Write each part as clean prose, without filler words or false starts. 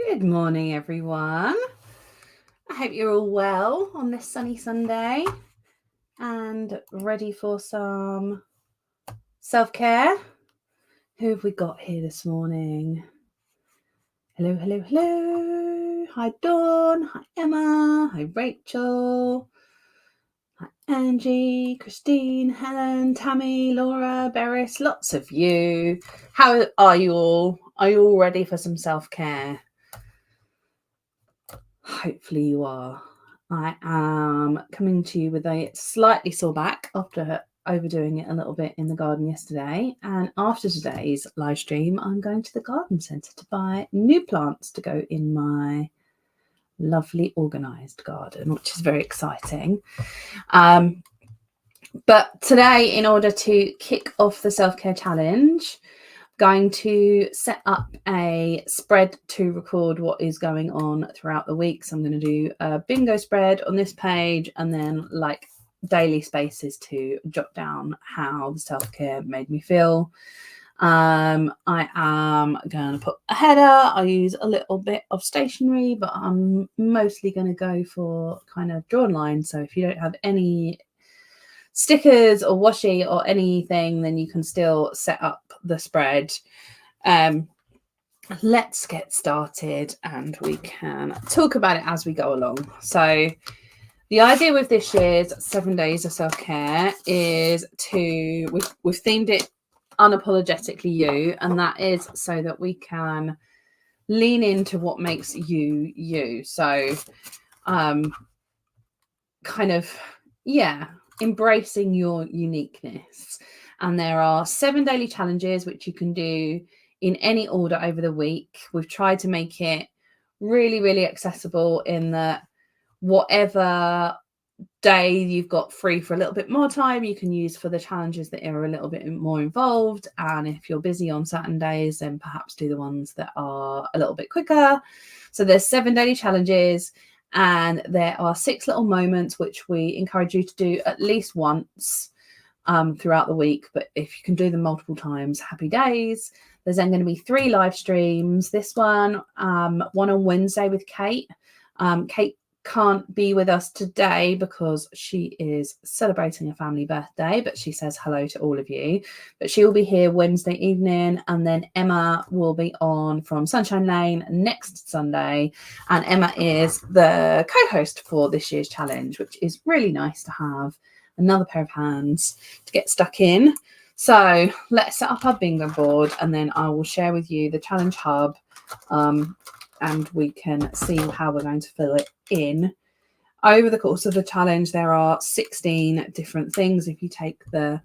Good morning, everyone. I hope you're all well on this sunny Sunday and ready for some self-care. Who have we got here this morning? Hello, hello, hello. Hi, Dawn. Hi, Emma. Hi, Rachel. Hi, Angie, Christine, Helen, Tammy, Laura, Beres. Lots of you. How are you all? Are you all ready for some self-care? Hopefully you are. I am coming to you with a slightly sore back after overdoing it a little bit in the garden yesterday. And after today's live stream, I'm going to the garden centre to buy new plants to go in my lovely organised garden, which is very exciting. But today, in order to kick off the self-care challenge, going to set up a spread to record what is going on throughout the week. So I'm going to do a bingo spread on this page and then like daily spaces to jot down how the self-care made me feel. I am going to put a header. I use a little bit of stationery, but I'm mostly going to go for kind of drawn lines. So if you don't have any stickers or washi or anything, then you can still set up the spread. Let's get started and we can talk about it as we go along. So the idea with this year's 7 days of self-care is we've themed it unapologetically you, and that is so that we can lean into what makes you you. So embracing your uniqueness. And there are 7 daily challenges which you can do in any order over the week. We've tried to make it really, really accessible in that whatever day you've got free for a little bit more time, you can use for the challenges that are a little bit more involved. And if you're busy on certain days, then perhaps do the ones that are a little bit quicker. So there's 7 daily challenges. And there are 6 little moments which we encourage you to do at least once throughout the week. But if you can do them multiple times, happy days. There's then going to be 3 live streams. This one on Wednesday with Kate. Kate can't be with us today because she is celebrating a family birthday, but she says hello to all of you. But she will be here Wednesday evening, and then Emma will be on from Sunshine Lane next Sunday, and Emma is the co-host for this year's challenge, which is really nice to have another pair of hands to get stuck in. So let's set up our bingo board, and then I will share with you the challenge hub, and we can see how we're going to fill it in. Over the course of the challenge, there are 16 different things. If you take the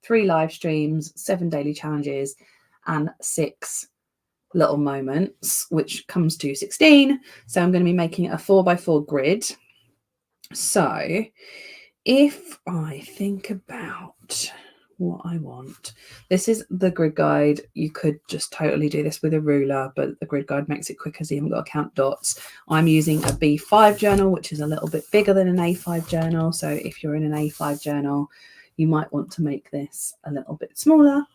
3 live streams, 7 daily challenges, and 6 little moments, which comes to 16. So I'm going to be making a 4x4 grid. So if I think about what I want, this is the grid guide. You could just totally do this with a ruler, but the grid guide makes it quicker, so you haven't got to count dots. I'm using a B5 journal, which is a little bit bigger than an A5 journal. So if you're in an A5 journal, you might want to make this a little bit smaller.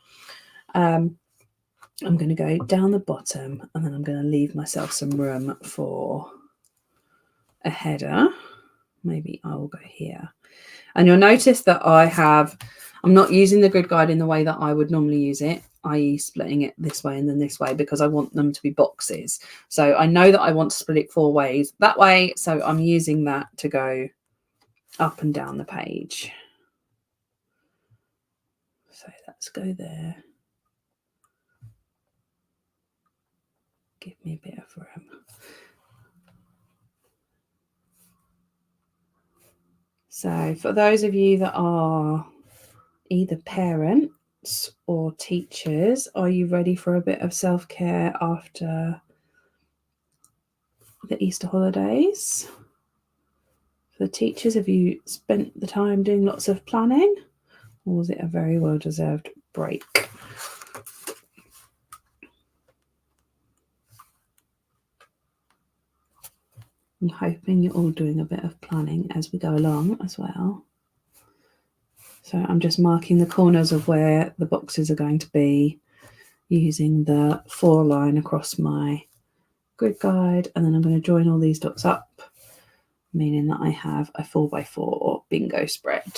I'm going to go down the bottom, and then I'm going to leave myself some room for a header. Maybe I will go here. And you'll notice that I'm not using the grid guide in the way that I would normally use it, i.e. splitting it this way and then this way, because I want them to be boxes. So I know that I want to split it 4 ways that way. So I'm using that to go up and down the page. So let's go there. Give me a bit of room. So for those of you that are either parents or teachers, are you ready for a bit of self-care after the Easter holidays? For the teachers, have you spent the time doing lots of planning, or was it a very well-deserved break? I'm hoping you're all doing a bit of planning as we go along as well. So I'm just marking the corners of where the boxes are going to be using the 4 line across my grid guide, and then I'm going to join all these dots up, meaning that I have a 4x4 bingo spread.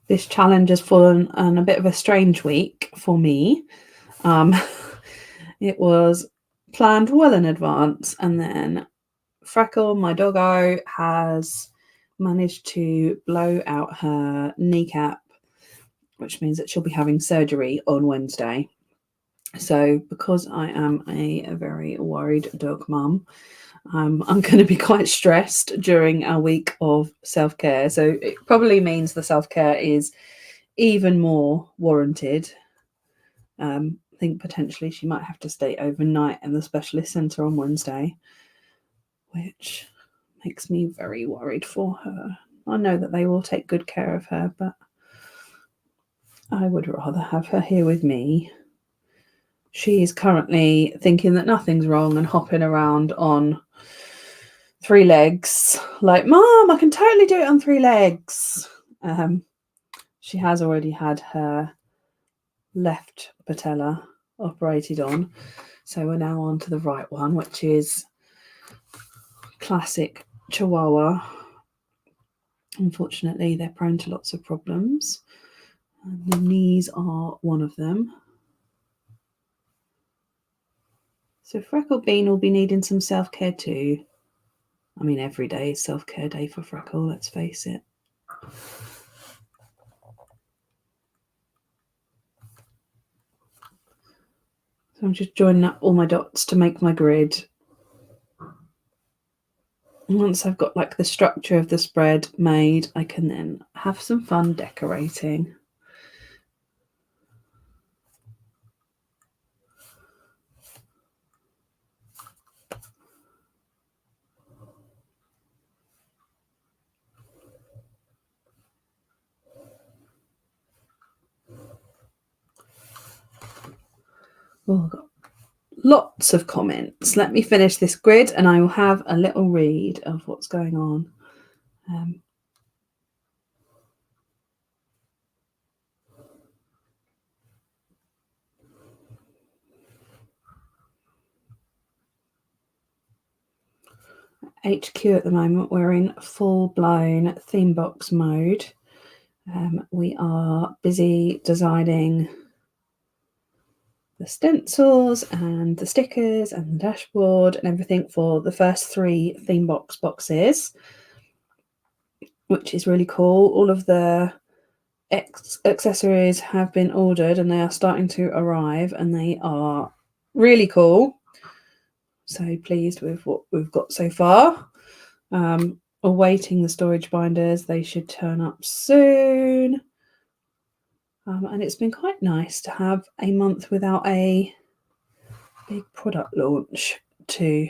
This challenge has fallen on a bit of a strange week for me. It was planned well in advance, and then Freckle, my doggo, has managed to blow out her kneecap, which means that she'll be having surgery on Wednesday. So because I am a very worried dog mum, I'm going to be quite stressed during our week of self-care. So it probably means the self-care is even more warranted. I think potentially she might have to stay overnight in the specialist centre on Wednesday, which makes me very worried for her. I know that they will take good care of her, but I would rather have her here with me. She is currently thinking that nothing's wrong and hopping around on 3 legs, like, Mom, I can totally do it on 3 legs. She has already had her left patella operated on, so we're now on to the right one, which is classic Chihuahua. Unfortunately, they're prone to lots of problems, and the knees are one of them. So Freckle Bean will be needing some self-care too. I mean, every day is self-care day for Freckle, let's face it. So I'm just joining up all my dots to make my grid. And once I've got like the structure of the spread made, I can then have some fun decorating. Oh, I've got lots of comments. Let me finish this grid and I will have a little read of what's going on. HQ at the moment, we're in full-blown theme box mode. We are busy designing the stencils and the stickers and the dashboard and everything for the first 3 theme box boxes, which is really cool. All of the accessories have been ordered and they are starting to arrive, and they are really cool. So pleased with what we've got so far. Awaiting the storage binders. They should turn up soon. And it's been quite nice to have a month without a big product launch to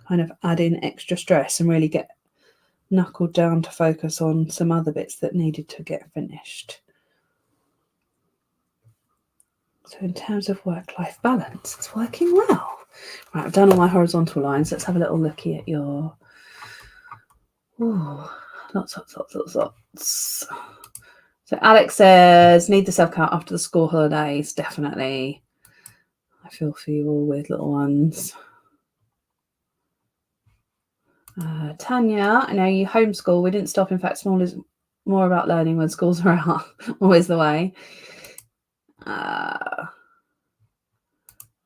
kind of add in extra stress and really get knuckled down to focus on some other bits that needed to get finished. So in terms of work-life balance, it's working well. Right, I've done all my horizontal lines. Let's have a little looky at your... Ooh, lots. So Alex says, need the self-care after the school holidays. Definitely. I feel for you all with little ones. Tanya, I know you homeschool. We didn't stop. In fact, small is more about learning when schools are out. Always the way.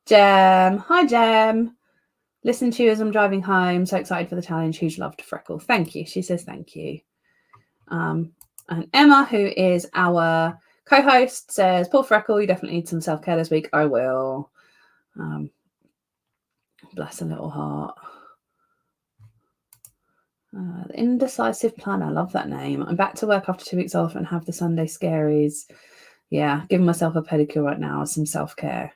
Jem. Hi, Jem. Listen to you as I'm driving home. So excited for the challenge. Huge love to Freckle. Thank you. She says thank you. And Emma, who is our co-host, says, Paul Freckle, you definitely need some self-care this week. I will. Bless her little heart. The Indecisive Planner. I love that name. I'm back to work after 2 weeks off and have the Sunday scaries. Yeah, giving myself a pedicure right now as some self-care.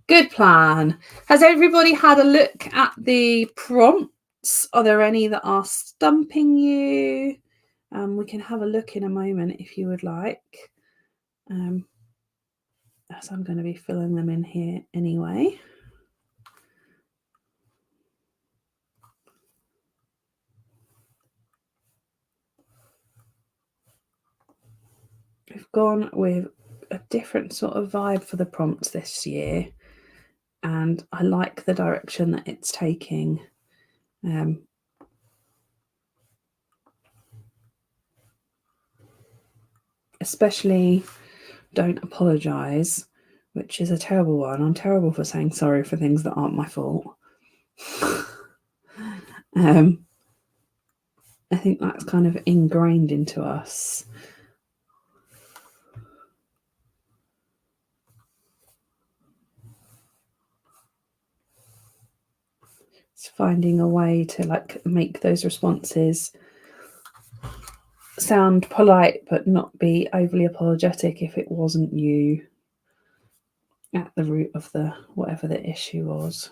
Good plan. Has everybody had a look at the prompts? Are there any that are stumping you? We can have a look in a moment if you would like. As I'm going to be filling them in here anyway. we've gone with a different sort of vibe for the prompts this year, and I like the direction that it's taking. Especially don't apologise, which is a terrible one. I'm terrible for saying sorry for things that aren't my fault. I think that's kind of ingrained into us. It's finding a way to like make those responses sound polite but not be overly apologetic if it wasn't you at the root of the whatever the issue was.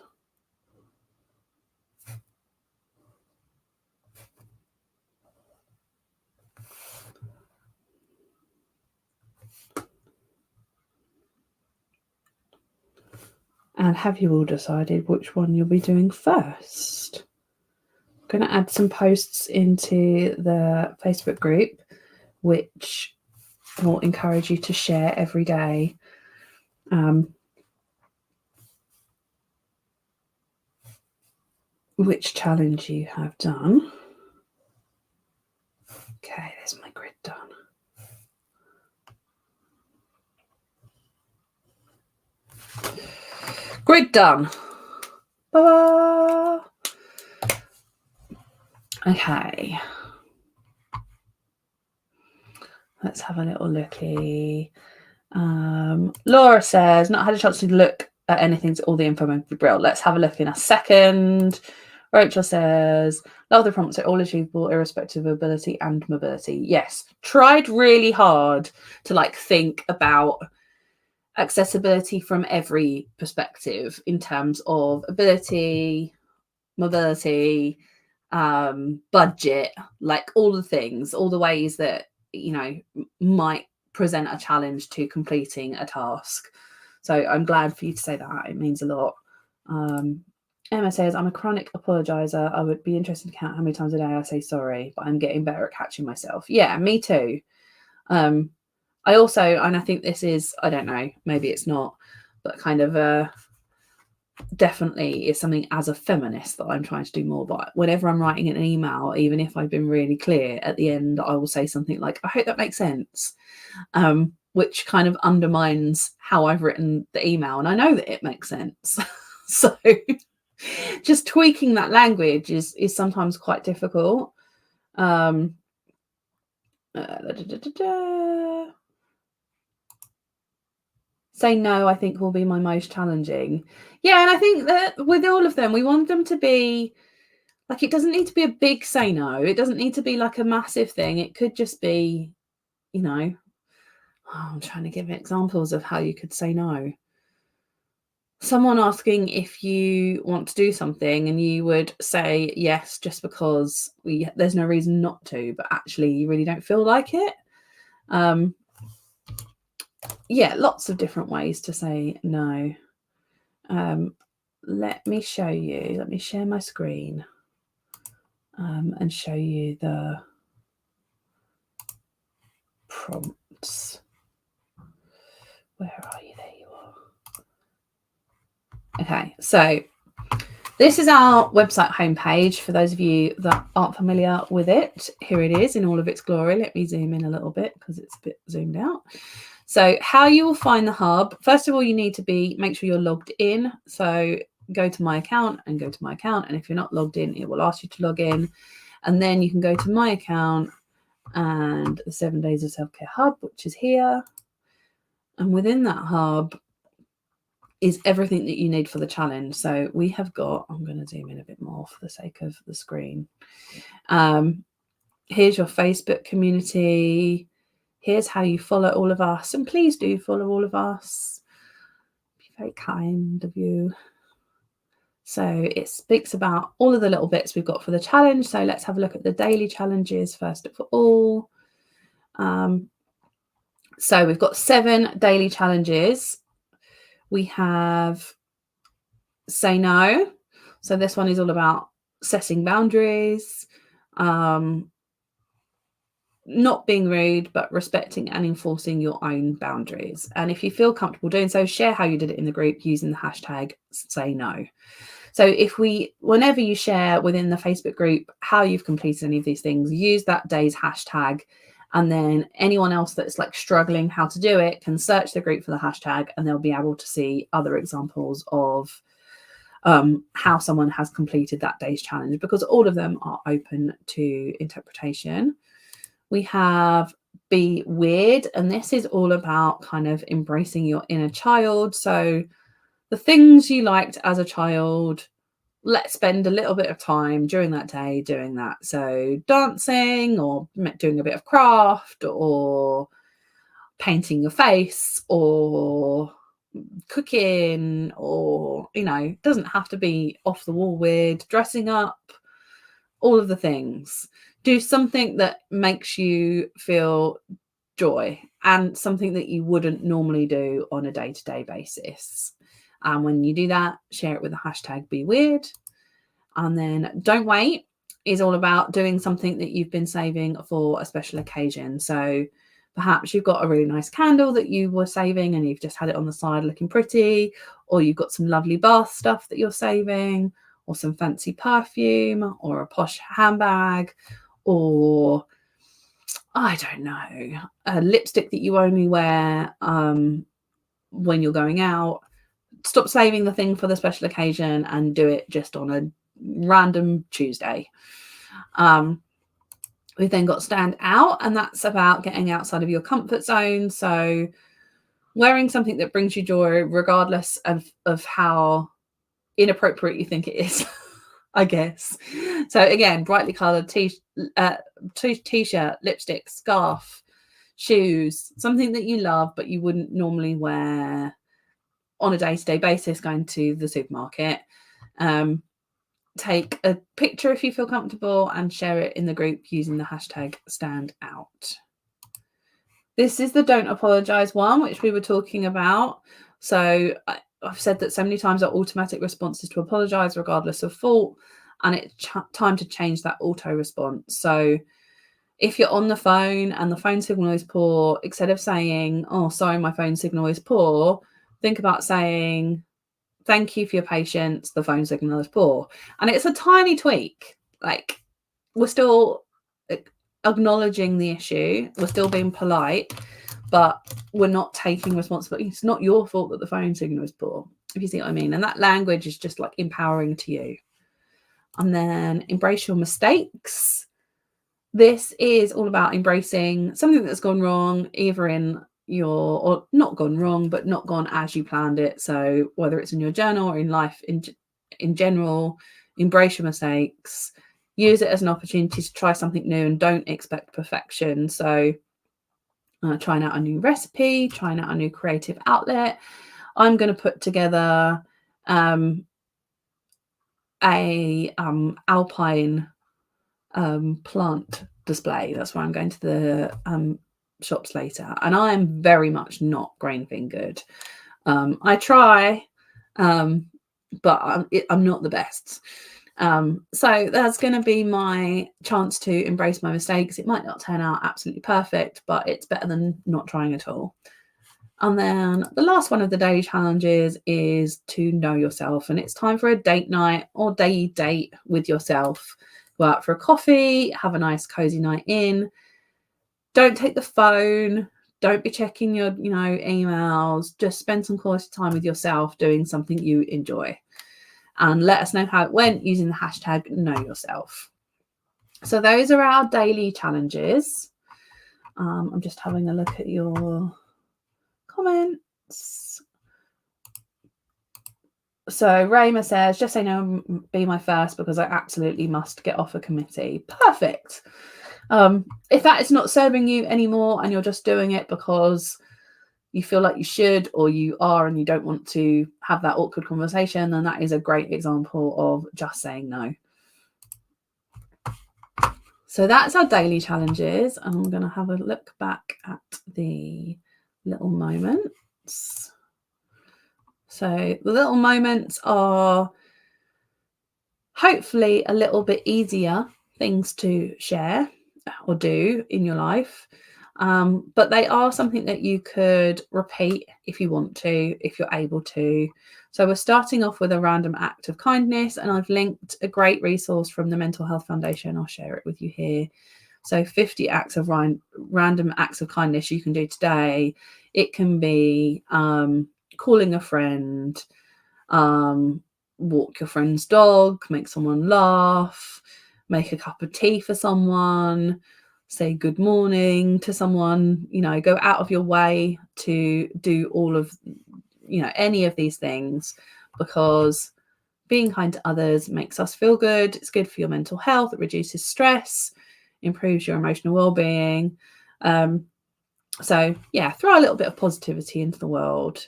And have you all decided which one you'll be doing first? I'm going to add some posts into the Facebook group, which will encourage you to share every day. Which challenge you have done. Okay, there's my grid done. Grid done. Ba-ba! Okay. Let's have a little looky. Laura says, not had a chance to look at anything, so all the info might be brilliant. Let's have a look in a second. Rachel says, love the prompts are all achievable irrespective of ability and mobility. Yes, tried really hard to like think about accessibility from every perspective in terms of ability, mobility, budget, like all the things, all the ways that, you know, might present a challenge to completing a task. So I'm glad for you to say that. It means a lot. Emma says, I'm a chronic apologizer. I would be interested to count how many times a day I say sorry, but I'm getting better at catching myself. Yeah, me too. I also, and I think this is, I don't know, maybe it's not, but kind of definitely is something as a feminist that I'm trying to do more. But whenever I'm writing an email, even if I've been really clear, at the end I will say something like, I hope that makes sense, which kind of undermines how I've written the email, and I know that it makes sense. So just tweaking that language is sometimes quite difficult. Say no, I think, will be my most challenging. Yeah, and I think that with all of them, we want them to be like, it doesn't need to be a big say no. It doesn't need to be like a massive thing. It could just be, you know, I'm trying to give examples of how you could say no. Someone asking if you want to do something and you would say yes just because there's no reason not to, but actually you really don't feel like it. Yeah, lots of different ways to say no. Let me show you. Let me share my screen and show you the prompts. Where are you? There you are. Okay, so this is our website homepage. For those of you that aren't familiar with it, here it is in all of its glory. Let me zoom in a little bit because it's a bit zoomed out. So how you will find the hub, first of all, you need to make sure you're logged in. So go to my account and go to my account. And if you're not logged in, it will ask you to log in. And then you can go to my account and the 7 Days of Self-Care Hub, which is here. And within that hub is everything that you need for the challenge. So we have got, I'm going to zoom in a bit more for the sake of the screen. Here's your Facebook community. Here's how you follow all of us. And please do follow all of us. Be very kind of you. So it speaks about all of the little bits we've got for the challenge. So let's have a look at the daily challenges first of all. So we've got 7 daily challenges. We have say no. So this one is all about setting boundaries. not being rude, but respecting and enforcing your own boundaries. And if you feel comfortable doing so, share how you did it in the group using the hashtag say no. So whenever you share within the Facebook group how you've completed any of these things, use that day's hashtag. And then anyone else that's like struggling how to do it can search the group for the hashtag, and they'll be able to see other examples of how someone has completed that day's challenge, because all of them are open to interpretation. We have Be Weird, and this is all about kind of embracing your inner child. So the things you liked as a child, let's spend a little bit of time during that day doing that. So dancing, or doing a bit of craft, or painting your face, or cooking, or, it doesn't have to be off the wall weird, dressing up, all of the things. Do something that makes you feel joy and something that you wouldn't normally do on a day-to-day basis. And when you do that, share it with the hashtag Be Weird. And then Don't Wait is all about doing something that you've been saving for a special occasion. So perhaps you've got a really nice candle that you were saving and you've just had it on the side looking pretty, or you've got some lovely bath stuff that you're saving, or some fancy perfume, or a posh handbag, or I don't know, a lipstick that you only wear when you're going out. Stop saving the thing for the special occasion and do it just on a random Tuesday. We've then got Stand Out, and that's about getting outside of your comfort zone. So wearing something that brings you joy, regardless of how inappropriate you think it is, I guess. So again, brightly coloured t-shirt, lipstick, scarf, shoes, something that you love but you wouldn't normally wear on a day-to-day basis going to the supermarket. Take a picture if you feel comfortable and share it in the group using the hashtag Stand Out. This is the Don't Apologise one, which we were talking about. So I've said that so many times our automatic response is to apologise regardless of fault, and it's time to change that auto response. So if you're on the phone and the phone signal is poor, instead of saying, "Oh, sorry, my phone signal is poor," think about saying, "Thank you for your patience, the phone signal is poor." And it's a tiny tweak. Like, we're still acknowledging the issue, we're still being polite, but we're not taking responsibility. It's not your fault that the phone signal is poor, if you see what I mean. And that language is just like empowering to you. And then Embrace Your Mistakes. This is all about embracing something that's gone wrong, either or not gone wrong, but not gone as you planned it. So whether it's in your journal or in life in general, embrace your mistakes, use it as an opportunity to try something new, and don't expect perfection. So trying out a new recipe, trying out a new creative outlet. I'm going to put together a alpine plant display. That's why I'm going to the shops later, and I am very much not grain fingered. I try, but I'm not the best. So that's going to be my chance to embrace my mistakes. It might not turn out absolutely perfect, but it's better than not trying at all. And then the last one of the daily challenges is to know yourself, and it's time for a date night or day date with yourself. Go out for a coffee, have a nice cozy night in. Don't take the phone. Don't be checking your, emails. Just spend some quality time with yourself doing something you enjoy. And let us know how it went using the hashtag Know Yourself. So those are our daily challenges. I'm just having a look at your comments. So Rayma says, just say no, be my first, because I absolutely must get off a committee. Perfect. If that is not serving you anymore and you're just doing it because you feel like you should, or you are and you don't want to have that awkward conversation, then that is a great example of just saying no. So that's our daily challenges. And I'm going to have a look back at the little moments. So the little moments are hopefully a little bit easier things to share. or do in your life. But they are something that you could repeat if you want to, if you're able to. So we're starting off with a random act of kindness, and I've linked a great resource from the Mental Health Foundation. I'll share it with you here. So 50 acts of random acts of kindness you can do today. It can be calling a friend, walk your friend's dog, make someone laugh, make a cup of tea for someone, say good morning to someone, go out of your way to do all of, any of these things, because being kind to others makes us feel good. It's good for your mental health. It reduces stress, improves your emotional well-being. So yeah, throw a little bit of positivity into the world.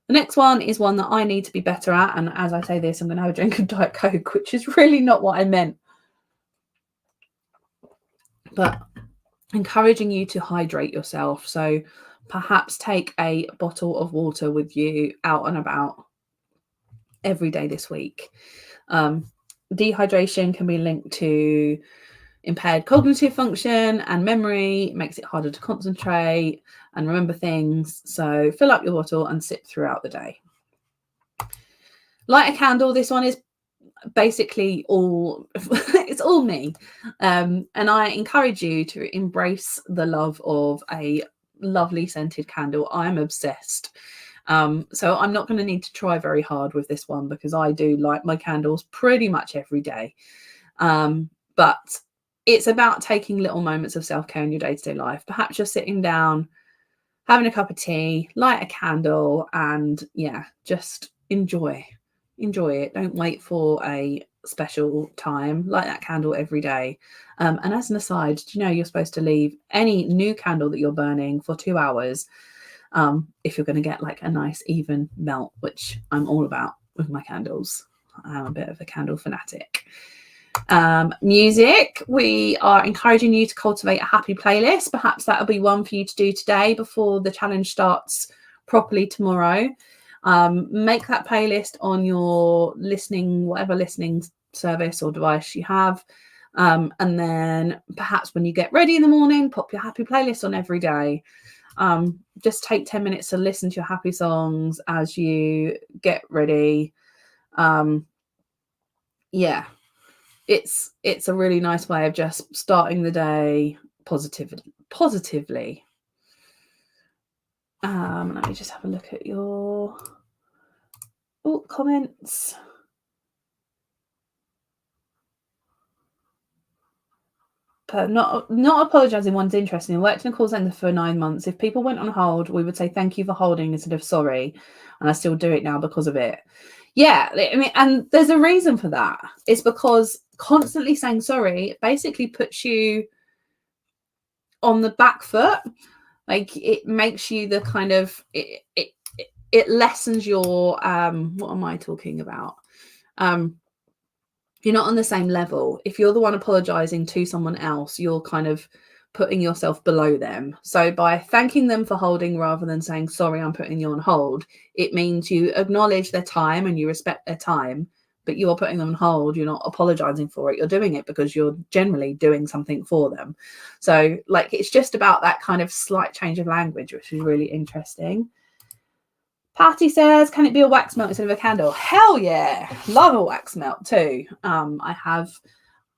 The next one is one that I need to be better at. And as I say this, I'm going to have a drink of Diet Coke, which is really not what I meant. But encouraging you to hydrate yourself. So perhaps take a bottle of water with you out and about every day this week. Dehydration can be linked to impaired cognitive function and memory. It makes it harder to concentrate and remember things. So fill up your bottle and sip throughout the day. Light a candle. This one is basically it's all me, and I encourage you to embrace the love of a lovely scented candle. I'm obsessed. So I'm not going to need to try very hard with this one, because I do light my candles pretty much every day. But it's about taking little moments of self-care in your day-to-day life. Perhaps you're sitting down, having a cup of tea, light a candle, and just enjoy it. Don't wait for a special time. Light that candle every day. And as an aside, do you know you're supposed to leave any new candle that you're burning for 2 hours if you're going to get like a nice even melt, which I'm all about with my candles. I'm a bit of a candle fanatic. Music, we are encouraging you to cultivate a happy playlist. Perhaps that'll be one for you to do today before the challenge starts properly tomorrow. Make that playlist on your whatever listening service or device you have, and then perhaps when you get ready in the morning, pop your happy playlist on every day. Just take 10 minutes to listen to your happy songs as you get ready. It's a really nice way of just starting the day positively. Let me just have a look at your comments. Not apologising. One's interesting. I worked in a call centre for 9 months. If people went on hold, we would say thank you for holding instead of sorry, and I still do it now because of it. Yeah, I mean, and there's a reason for that. It's because constantly saying sorry basically puts you on the back foot. Like, it makes you the kind of it lessens your what am I talking about? You're not on the same level. If you're the one apologizing to someone else, you're kind of putting yourself below them. So by thanking them for holding rather than saying, sorry, I'm putting you on hold, it means you acknowledge their time and you respect their time, but you're putting them on hold. You're not apologizing for it. You're doing it because you're generally doing something for them. So like, it's just about that kind of slight change of language, which is really interesting. Patty says, can it be a wax melt instead of a candle? Hell yeah. Love a wax melt too. I have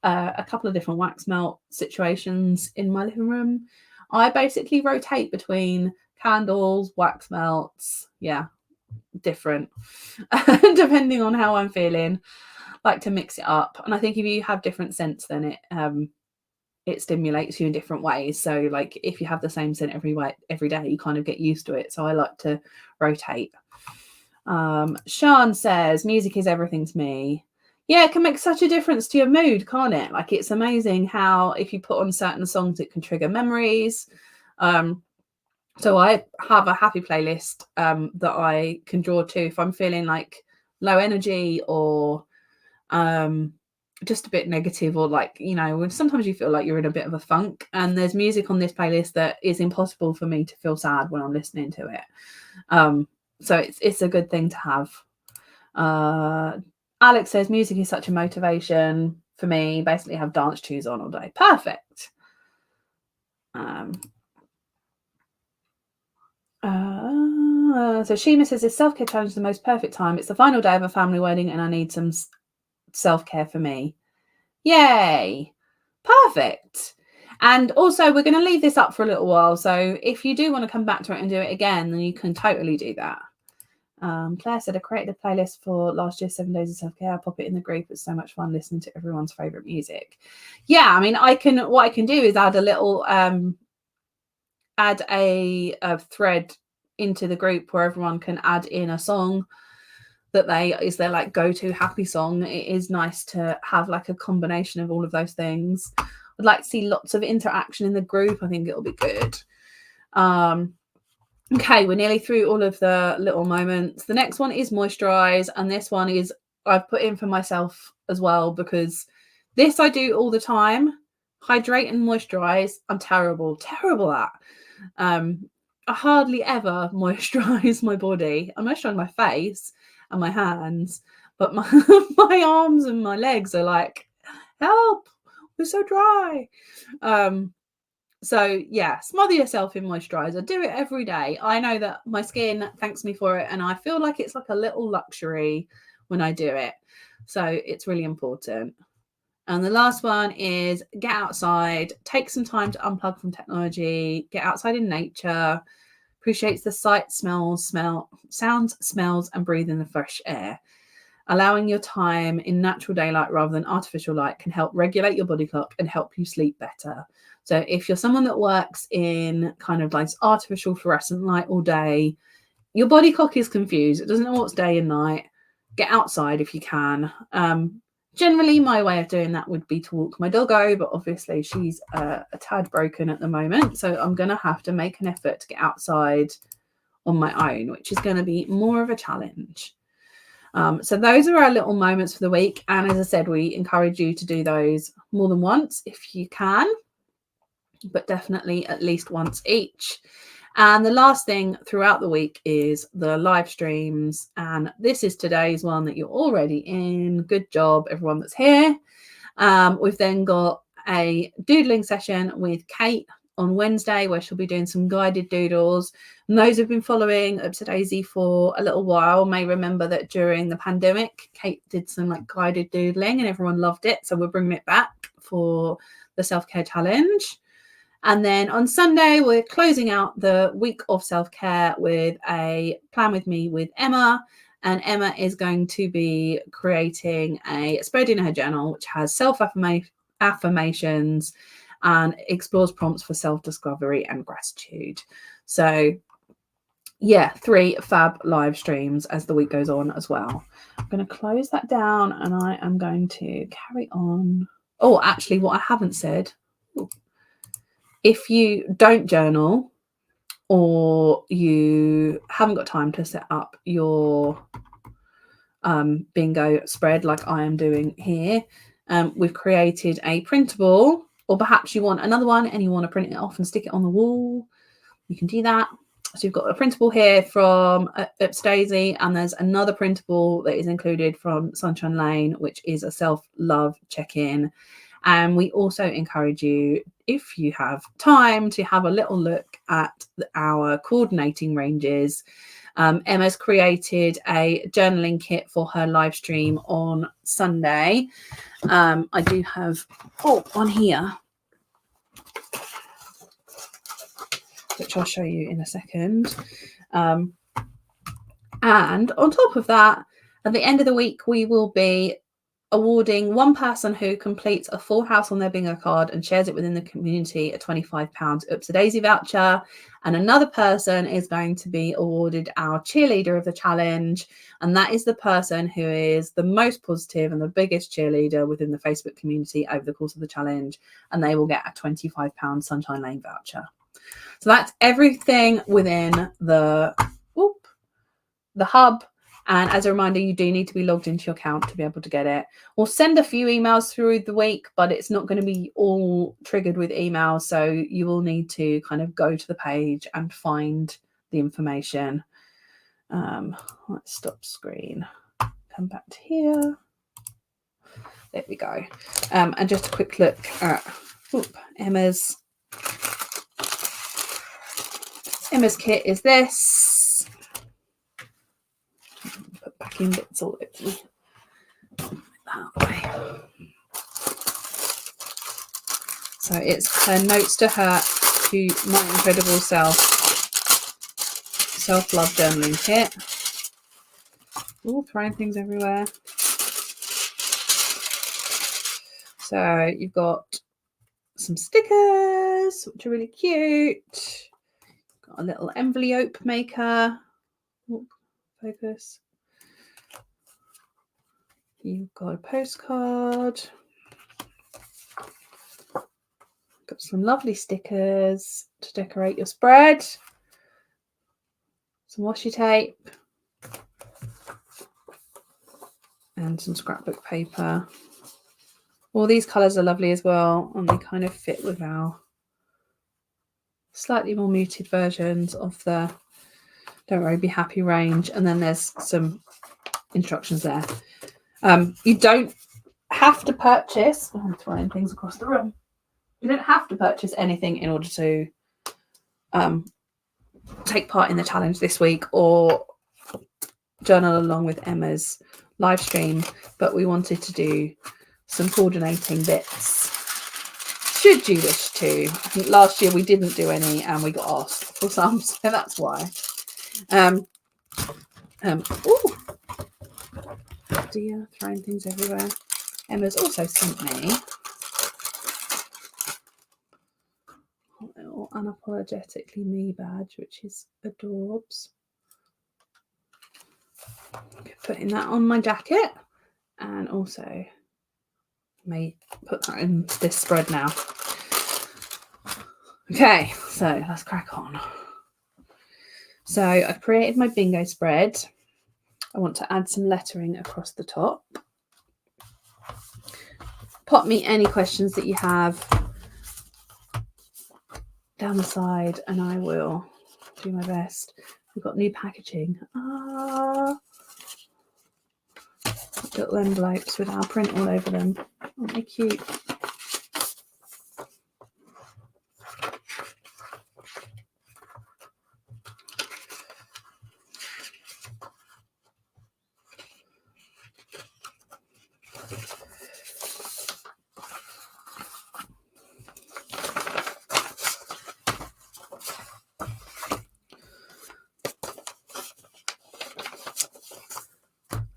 a couple of different wax melt situations in my living room. I basically rotate between candles, wax melts. Yeah, different. Depending on how I'm feeling. Like to mix it up. And I think if you have different scents, then it stimulates you in different ways. So like if you have the same scent every day, you kind of get used to it. So I like to rotate. Sean says, music is everything to me. Yeah, it can make such a difference to your mood, can't it? Like, it's amazing how if you put on certain songs, it can trigger memories. So I have a happy playlist that I can draw to if I'm feeling like low energy or just a bit negative, or like, when sometimes you feel like you're in a bit of a funk, and there's music on this playlist that is impossible for me to feel sad when I'm listening to it. So it's a good thing to have. Alex says, music is such a motivation for me. Basically have dance shoes on all day. Perfect. So Shima says, this self-care challenge is the most perfect time. It's the final day of a family wedding and I need some self-care for me. Yay. Perfect. And also, we're going to leave this up for a little while. So if you do want to come back to it and do it again, then you can totally do that. Claire said, I created a playlist for last year's 7 days of self-care. I pop it in the group. It's so much fun listening to everyone's favorite music. Yeah, I mean, what I can do is add a little, add a thread into the group where everyone can add in a song that is their like go-to happy song. It is nice to have like a combination of all of those things. I'd like to see lots of interaction in the group. I think it'll be good. Okay, we're nearly through all of the little moments. The next one is moisturize, and this one is I've put in for myself as well because this I do all the time. Hydrate and moisturize. I'm terrible at. I hardly ever moisturize my body. I moisturize my face and my hands, but my arms and my legs are like, help, we're so dry. So yeah, smother yourself in moisturizer. Do it every day. I know that my skin thanks me for it, and I feel like it's like a little luxury when I do it. So it's really important. And the last one is get outside, take some time to unplug from technology, get outside in nature, appreciates the sight, sounds, smells, and breathe in the fresh air. Allowing your time in natural daylight rather than artificial light can help regulate your body clock and help you sleep better. So if you're someone that works in kind of like artificial fluorescent light all day, your body clock is confused. It doesn't know what's day and night. Get outside if you can. Generally, my way of doing that would be to walk my doggo, but obviously she's a tad broken at the moment. So I'm going to have to make an effort to get outside on my own, which is going to be more of a challenge. So those are our little moments for the week. And as I said, we encourage you to do those more than once if you can, but definitely at least once each. And the last thing throughout the week is the live streams. And this is today's one that you're already in. Good job, everyone that's here. We've then got a doodling session with Kate on Wednesday where she'll be doing some guided doodles. And those who've been following Upsadaisy for a little while may remember that during the pandemic, Kate did some like guided doodling and everyone loved it. So we're bringing it back for the self-care challenge. And then on Sunday, we're closing out the week of self-care with a plan with me with Emma. And Emma is going to be creating a spread in her journal, which has self-affirmations and explores prompts for self-discovery and gratitude. So yeah, 3 fab live streams as the week goes on as well. I'm going to close that down and I am going to carry on. Oh, actually, what I haven't said, if you don't journal or you haven't got time to set up your bingo spread like I am doing here, we've created a printable, or perhaps you want another one and you want to print it off and stick it on the wall, you can do that. So you've got a printable here from Upsadaisy, and there's another printable that is included from Sunshine Lane, which is a self-love check-in. And we also encourage you, if you have time, to have a little look at our coordinating ranges. Emma's created a journaling kit for her live stream on Sunday. I do have one here, which I'll show you in a second. And on top of that, at the end of the week, we will be awarding one person who completes a full house on their bingo card and shares it within the community a £25 Upsadaisy voucher. And another person is going to be awarded our cheerleader of the challenge. And that is the person who is the most positive and the biggest cheerleader within the Facebook community over the course of the challenge. And they will get a £25 Sunshine Lane voucher. So that's everything within the hub. And as a reminder, you do need to be logged into your account to be able to get it. We'll send a few emails through the week, but it's not going to be all triggered with emails. So you will need to kind of go to the page and find the information. Let's stop screen. Come back to here. There we go. And just a quick look at Emma's Emma's kit is this. Put packing bits all over me. That way. So it's her notes to her, to my incredible self-love journaling kit. Oh, throwing things everywhere. So you've got some stickers, which are really cute. Got a little envelope maker. Oh, focus. You've got a postcard. Got some lovely stickers to decorate your spread. Some washi tape. And some scrapbook paper. All these colours are lovely as well, and they kind of fit with our slightly more muted versions of the Don't Worry, Be Happy range. And then there's some instructions there. You don't have to purchase, I'm throwing things across the room. You don't have to purchase anything in order to take part in the challenge this week or journal along with Emma's live stream, but we wanted to do some coordinating bits should you wish to. I think last year we didn't do any and we got asked for some, so that's why. Oh dear, throwing things everywhere. Emma's also sent me a little Unapologetically Me badge, which is adorbs. Putting that on my jacket, and also may put that in this spread now. Okay, so let's crack on. So I've created my bingo spread. I want to add some lettering across the top. Pop me any questions that you have down the side and I will do my best. We've got new packaging. Little envelopes with our print all over them. Aren't they cute?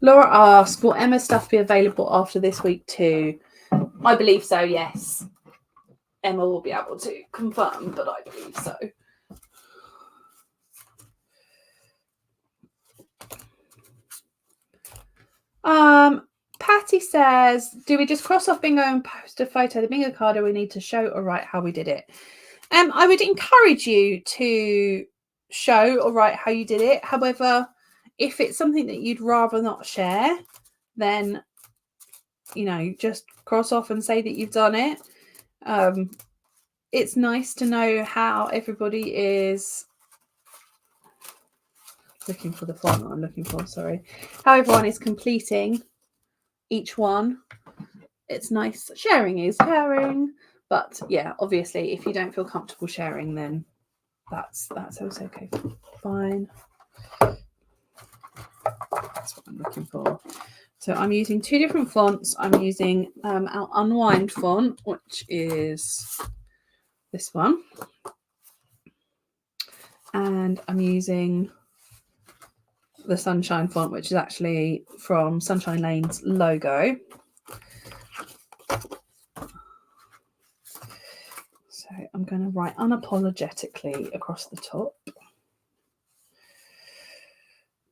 Laura asks, will Emma's stuff be available after this week too? I believe so, yes. Emma will be able to confirm, but I believe so. Patty says, do we just cross off bingo and post a photo of the bingo card, or we need to show or write how we did it? I would encourage you to show or write how you did it. However, if it's something that you'd rather not share, then, you know, just cross off and say that you've done it. It's nice to know how everybody is looking for the font that I'm looking for, sorry. How everyone is completing each one. It's nice. Sharing is caring. But yeah, obviously, if you don't feel comfortable sharing, then that's also okay. Fine. That's what I'm looking for. So I'm using two different fonts. I'm using our Unwind font, which is this one. And I'm using the Sunshine font, which is actually from Sunshine Lane's logo. So I'm going to write unapologetically across the top.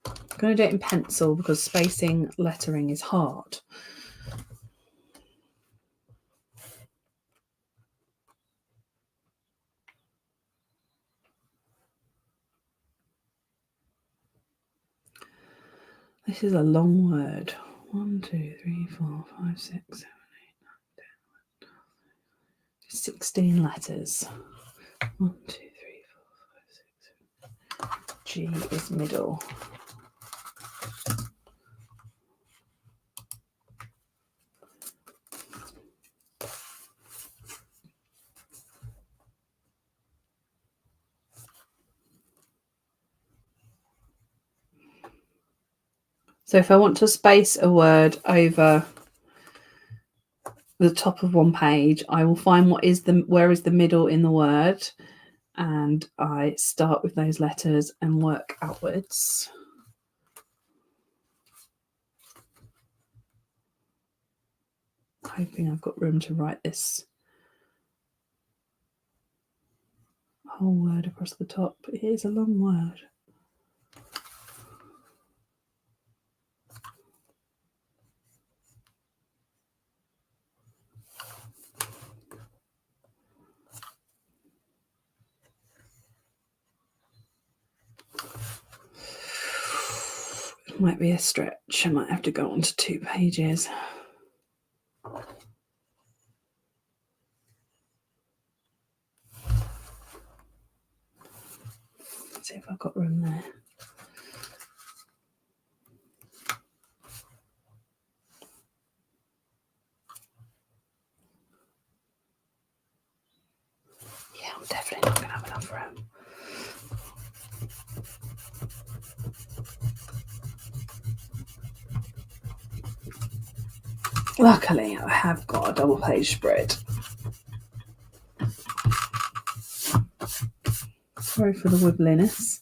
I'm going to do it in pencil because spacing lettering is hard. This is a long word. 1, 2, 3, 4, 5, 6, 7, 8, 9, 10, 11, 16 letters. 1, 2, 3, 4, 5, 6, 7. G is middle. So if I want to space a word over the top of one page, I will find where is the middle in the word, and I start with those letters and work outwards. Hoping I've got room to write this whole word across the top. It is a long word. It might be a stretch. I might have to go on to 2 pages. Let's see if I've got room there. Yeah, I'm definitely not going to have enough room. Luckily, I have got a double page spread. Sorry for the wibbliness.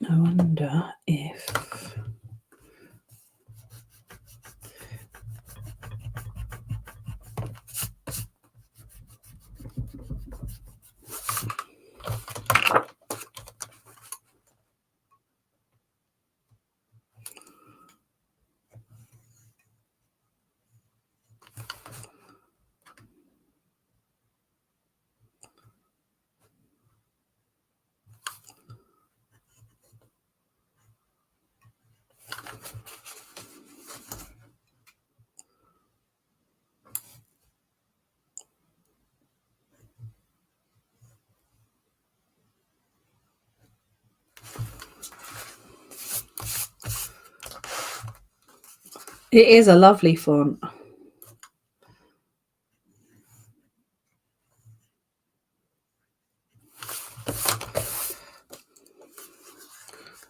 I wonder if it is a lovely font.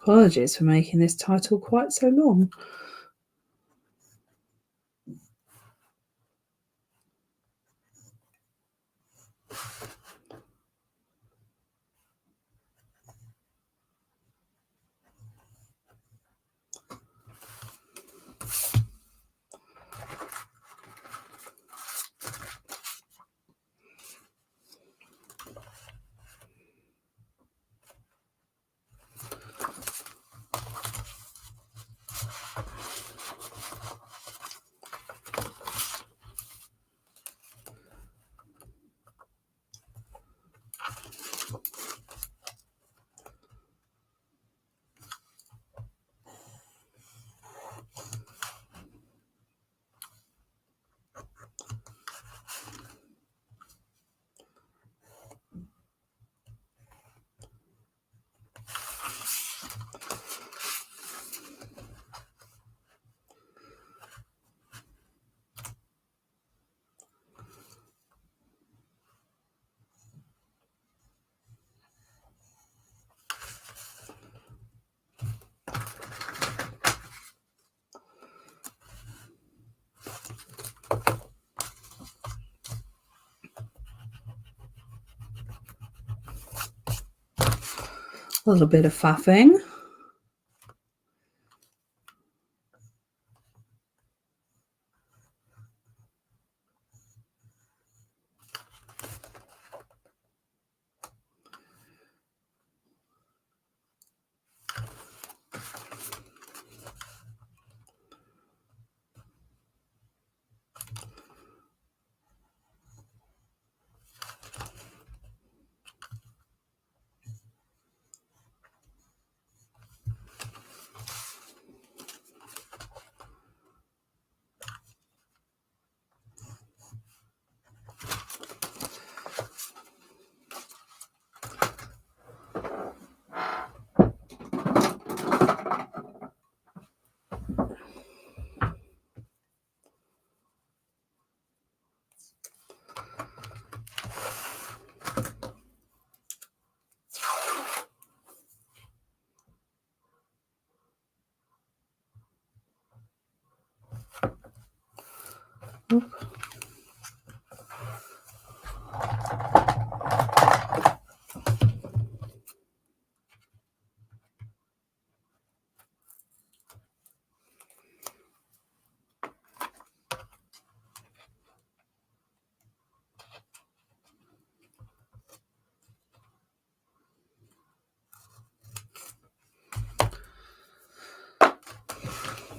Apologies for making this title quite so long. A little bit of faffing.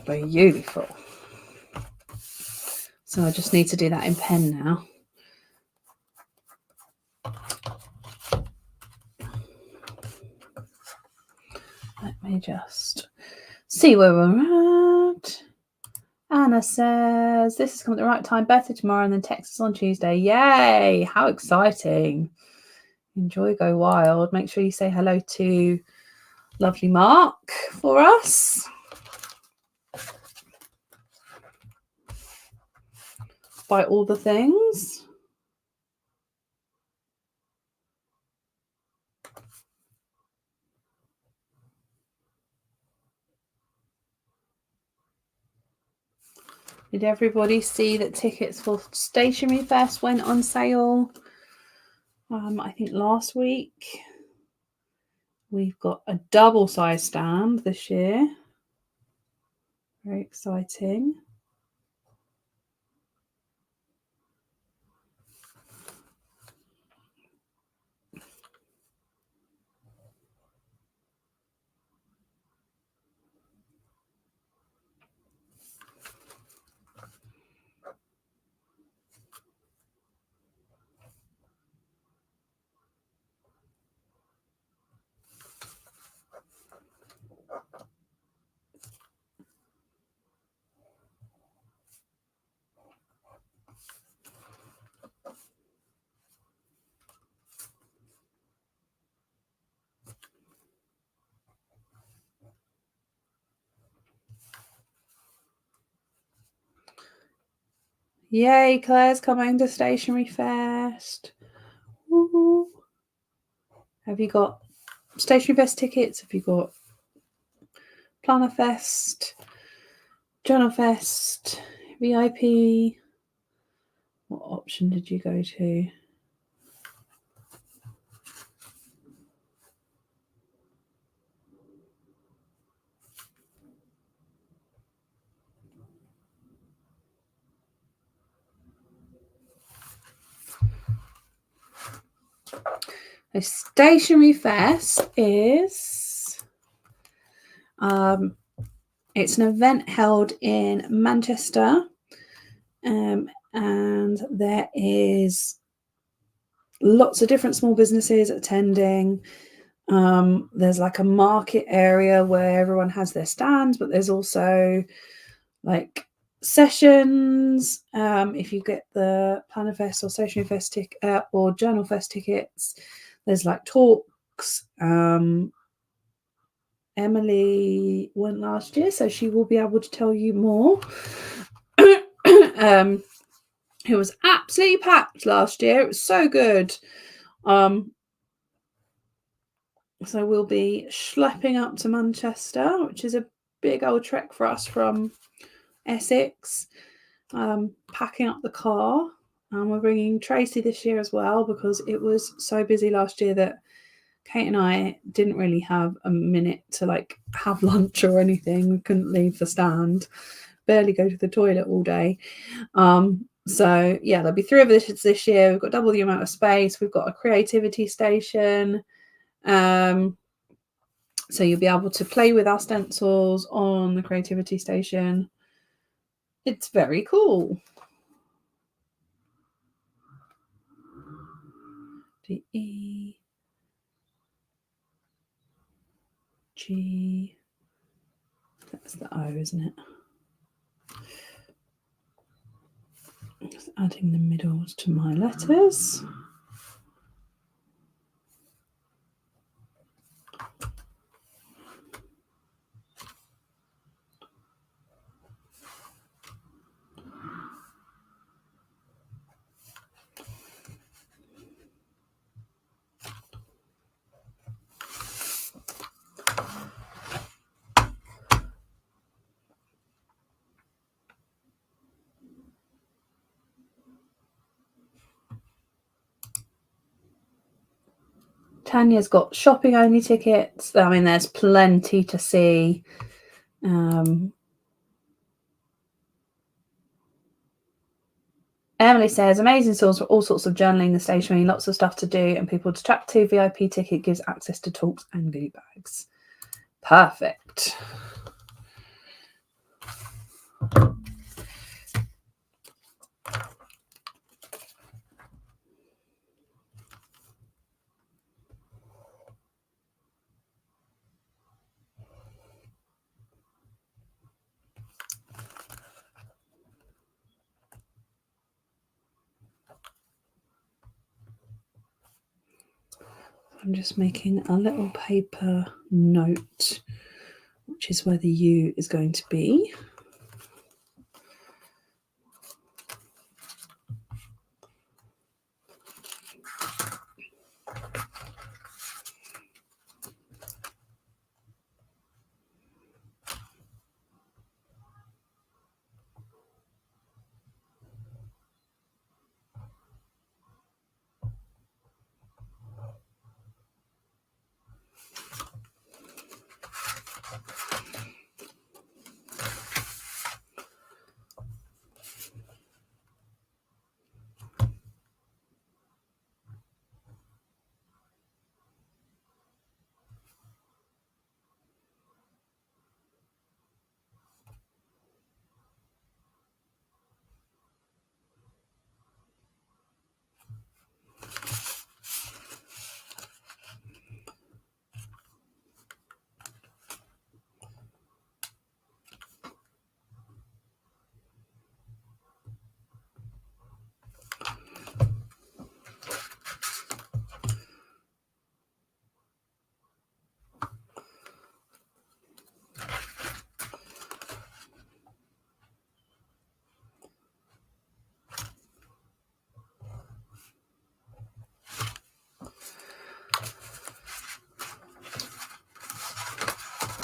Beautiful. So I just need to do that in pen now. Let me just see where we're at. Anna says, this is coming at the right time. Better tomorrow and then Texas on Tuesday. Yay! How exciting. Enjoy Go Wild. Make sure you say hello to lovely Mark for us. Buy all the things. Did everybody see that tickets for Stationery Fest went on sale? I think last week. We've got a double size stand this year. Very exciting. Yay, Claire's coming to Stationery Fest. Woo-hoo. Have you got Stationery Fest tickets? Have you got Planner Fest, Journal Fest, VIP? What option did you go to? A Stationery Fest is it's an event held in Manchester, and there is lots of different small businesses attending. There's like a market area where everyone has their stands, but there's also like sessions. If you get the Planner Fest or Stationery Fest or Journal Fest tickets, there's like talks. Emily went last year, so she will be able to tell you more. It was absolutely packed last year. It was so good. So we'll be schlepping up to Manchester, which is a big old trek for us from Essex. Packing up the car. We're bringing Tracy this year as well because it was so busy last year that Kate and I didn't really have a minute to like have lunch or anything. We couldn't leave the stand, barely go to the toilet all day. So yeah, there'll be 3 of us this year. We've got double the amount of space. We've got a creativity station. So you'll be able to play with our stencils on the creativity station. It's very cool. D, E, G. That's the O, isn't it? Just adding the middles to my letters. Tanya's got shopping only tickets. I mean, there's plenty to see. Emily says, amazing source for all sorts of journaling, the stationery, lots of stuff to do and people to chat to. VIP ticket gives access to talks and goodie bags. Perfect. I'm just making a little paper note, which is where the U is going to be.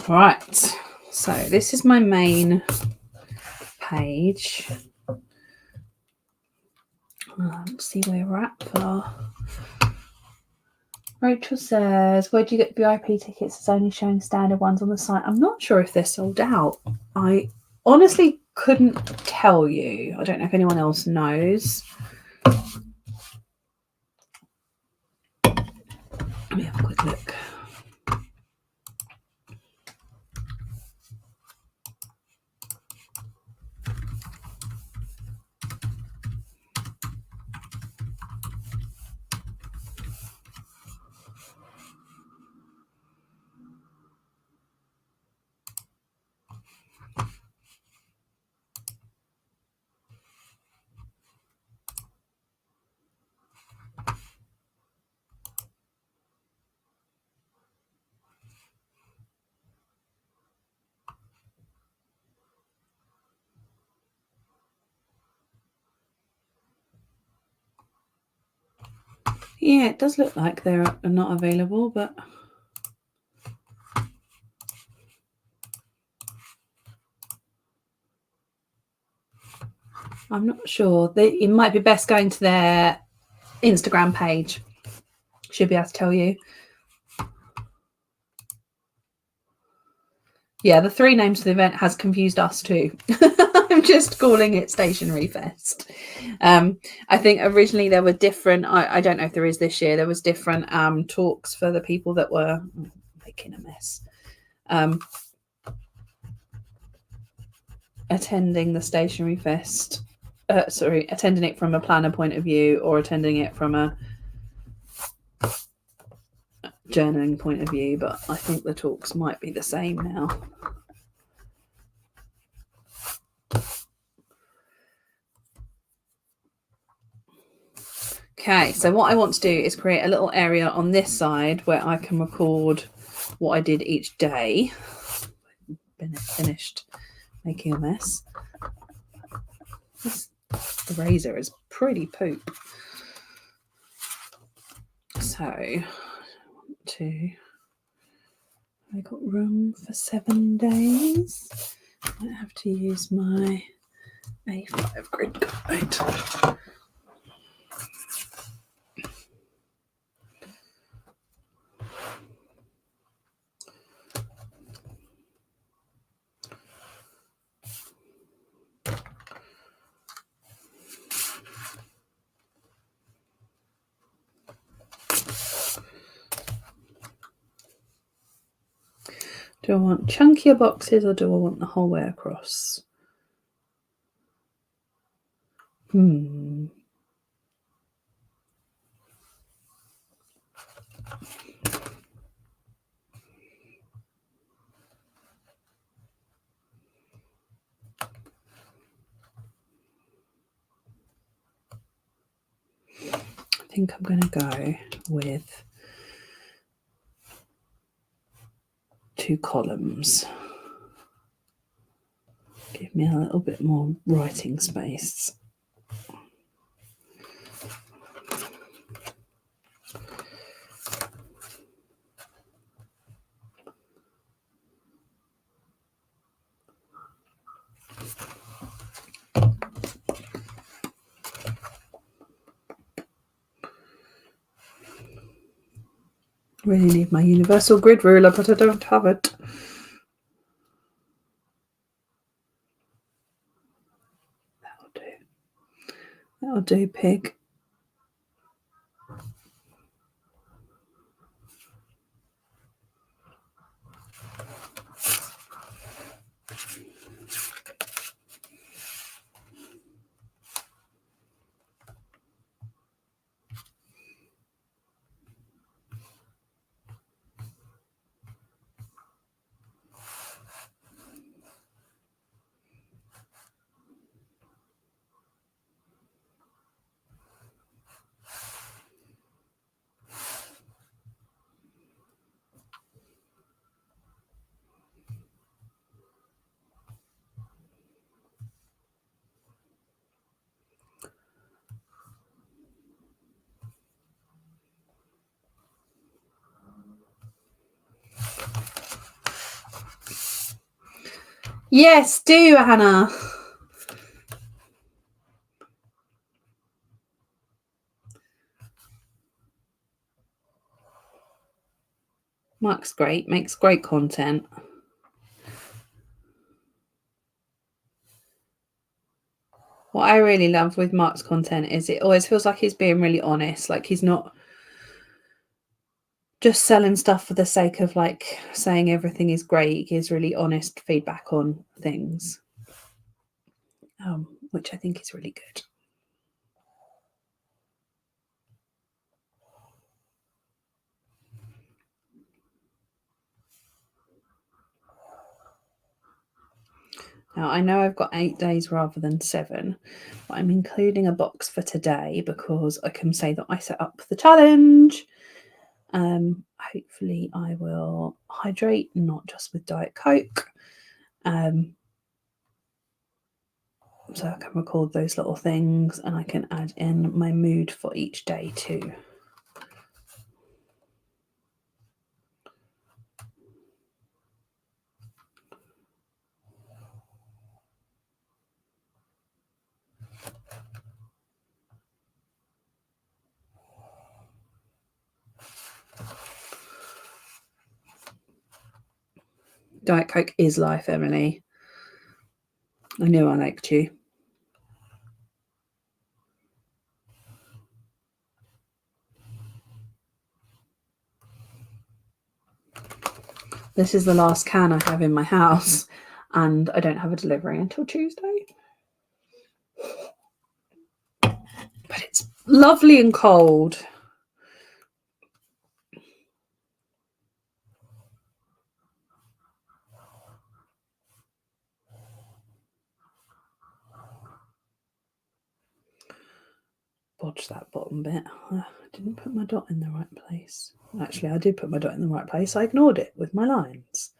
Right, so this is my main page. Let's see where we're at for. Rachel says, where do you get VIP tickets? It's only showing standard ones on the site. I'm not sure if they're sold out. I honestly couldn't tell you. I don't know if anyone else knows. Let me have a quick look. Yeah, it does look like they're not available, but I'm not sure. It might be best going to their Instagram page. Should be able to tell you. Yeah, the 3 names of the event has confused us too. I'm just calling it Stationery Fest. I think originally there were different, I don't know if there is this year, there was different talks for the people that were making a mess. Attending the Stationery Fest. Attending it from a planner point of view or attending it from a journaling point of view, but I think the talks might be the same now. Okay, so what I want to do is create a little area on this side where I can record what I did each day. Finished making a mess. This eraser is pretty poop. So, I got room for 7 days. I have to use my A5 grid guide. Do I want chunkier boxes or do I want the whole way across? I think I'm going to go with 2 columns. Give me a little bit more writing space. Really need my universal grid ruler, but I don't have it. That'll do. That'll do, pig. Yes, do, Hannah. Mark's great, makes great content. What I really love with Mark's content is it always feels like he's being really honest. Like he's not just selling stuff for the sake of like saying everything is great. He gives really honest feedback on things, which I think is really good. Now, I know I've got 8 days rather than 7, but I'm including a box for today because I can say that I set up the challenge. Hopefully I will hydrate, not just with Diet Coke. So I can record those little things and I can add in my mood for each day too. Diet Coke is life, Emily. I knew I liked you. This is the last can I have in my house, and I don't have a delivery until Tuesday. But it's lovely and cold. Bodge that bottom bit. I didn't put my dot in the right place. Actually, I did put my dot in the right place. I ignored it with my lines.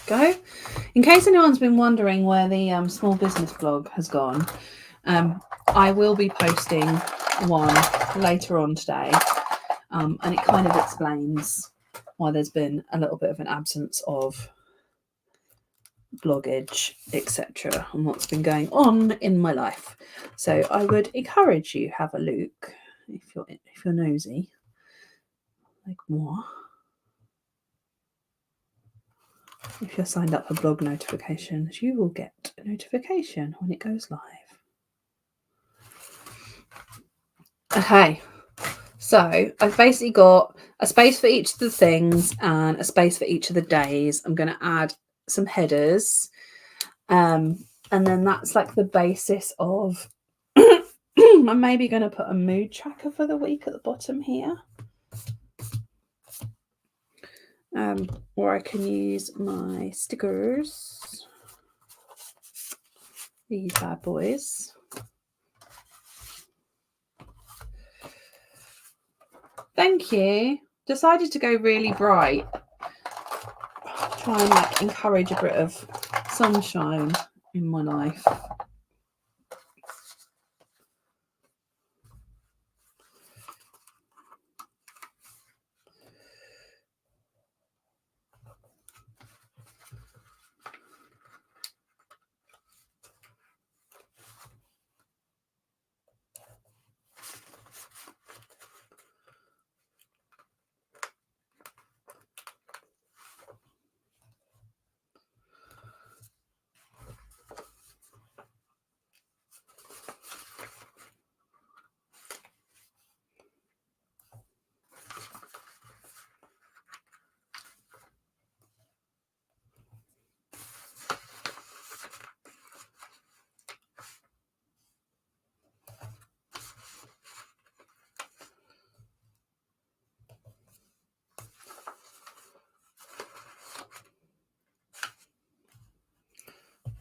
There we go. In case anyone's been wondering where the small business blog has gone, I will be posting one later on today, and it kind of explains why there's been a little bit of an absence of bloggage, etc., and what's been going on in my life. So I would encourage you have a look if you're nosy, like moi. If you're signed up for blog notifications, you will get a notification when it goes live. Okay, so I've basically got a space for each of the things and a space for each of the days. I'm going to add some headers, and then that's like the basis of I'm maybe going to put a mood tracker for the week at the bottom here, or I can use my stickers, these bad boys. Thank you. Decided to go really bright. Try and like encourage a bit of sunshine in my life.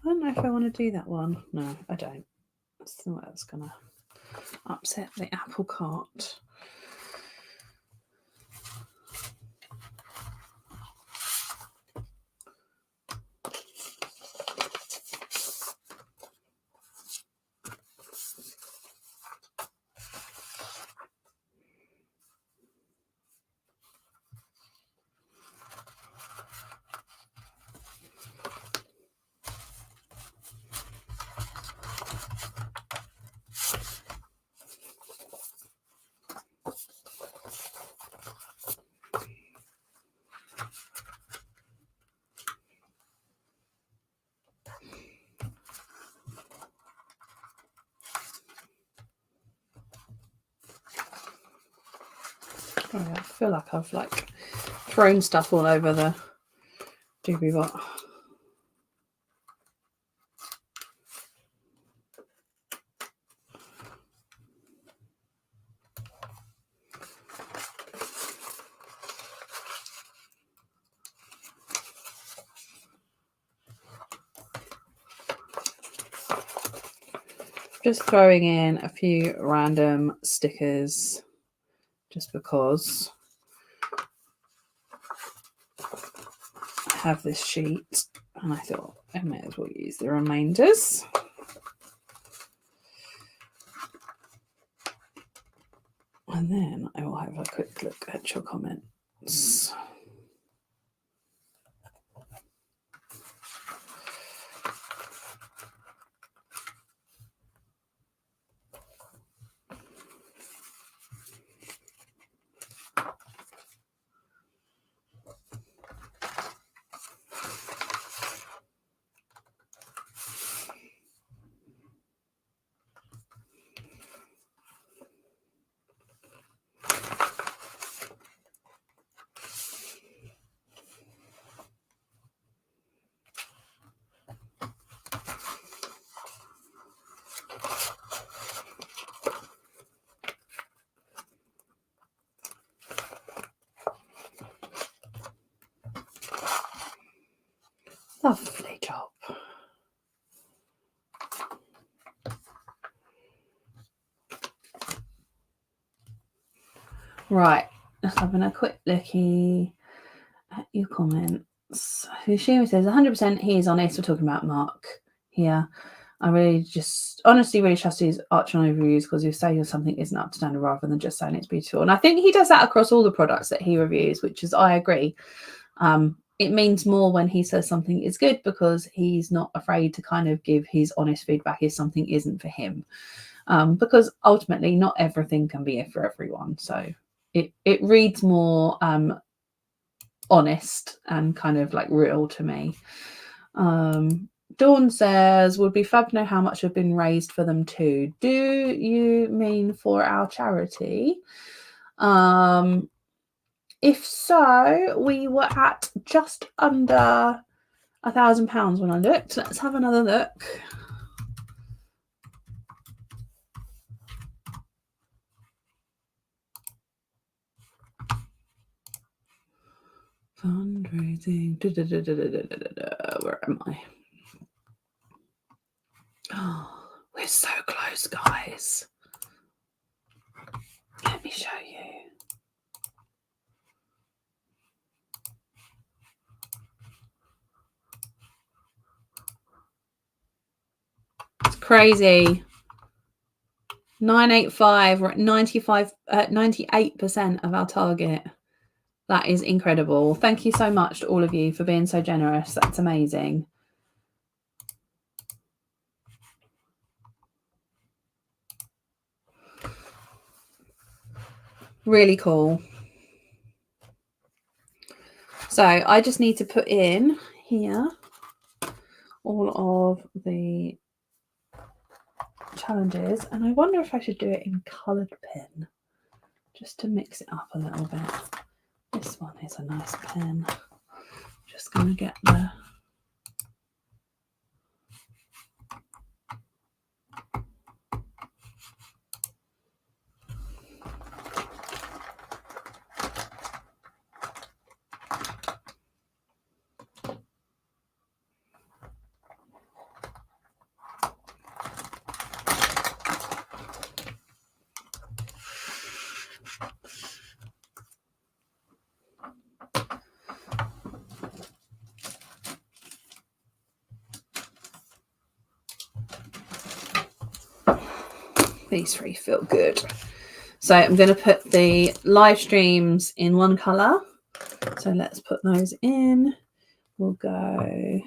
I don't know if I want to do that one. No, I don't. That's not what's going to upset the apple cart. Oh, yeah, I feel like I've like thrown stuff all over the doobie bot. Just throwing in a few random stickers just because I have this sheet and I thought I might as well use the remainders. And then I will have a quick look at your comments. Lovely job. Right, just having a quick looky at your comments. Hushima says 100% he is honest. We're talking about Mark here. I really just honestly really trust his Archon reviews because you say something isn't up to standard rather than just saying it's beautiful. And I think he does that across all the products that he reviews, which is, I agree. It means more when he says something is good because he's not afraid to kind of give his honest feedback if something isn't for him. Because ultimately not everything can be for everyone. So it reads more honest and kind of like real to me. Dawn says, would be fab to know how much have been raised for them too. Do you mean for our charity? If so, we were at just under £1,000 when I looked. Let's have another look. Fundraising. Where am I? Oh, we're so close, guys. Let me show you. It's crazy. 985. We're at 98% of our target. That is incredible. Thank you so much to all of you for being so generous. That's amazing. Really cool. So I just need to put in here all of the challenges, and I wonder if I should do it in coloured pen just to mix it up a little bit. This one is a nice pen. Just going to get the these three feel good. So I'm going to put the live streams in one colour. So let's put those in. We'll go.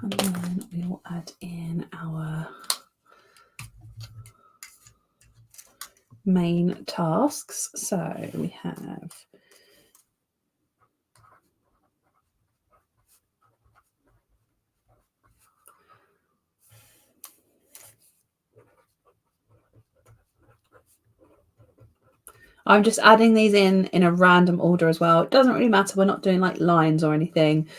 And then we'll add in our main tasks. So we have I'm just adding these in a random order as well. It doesn't really matter. We're not doing like lines or anything.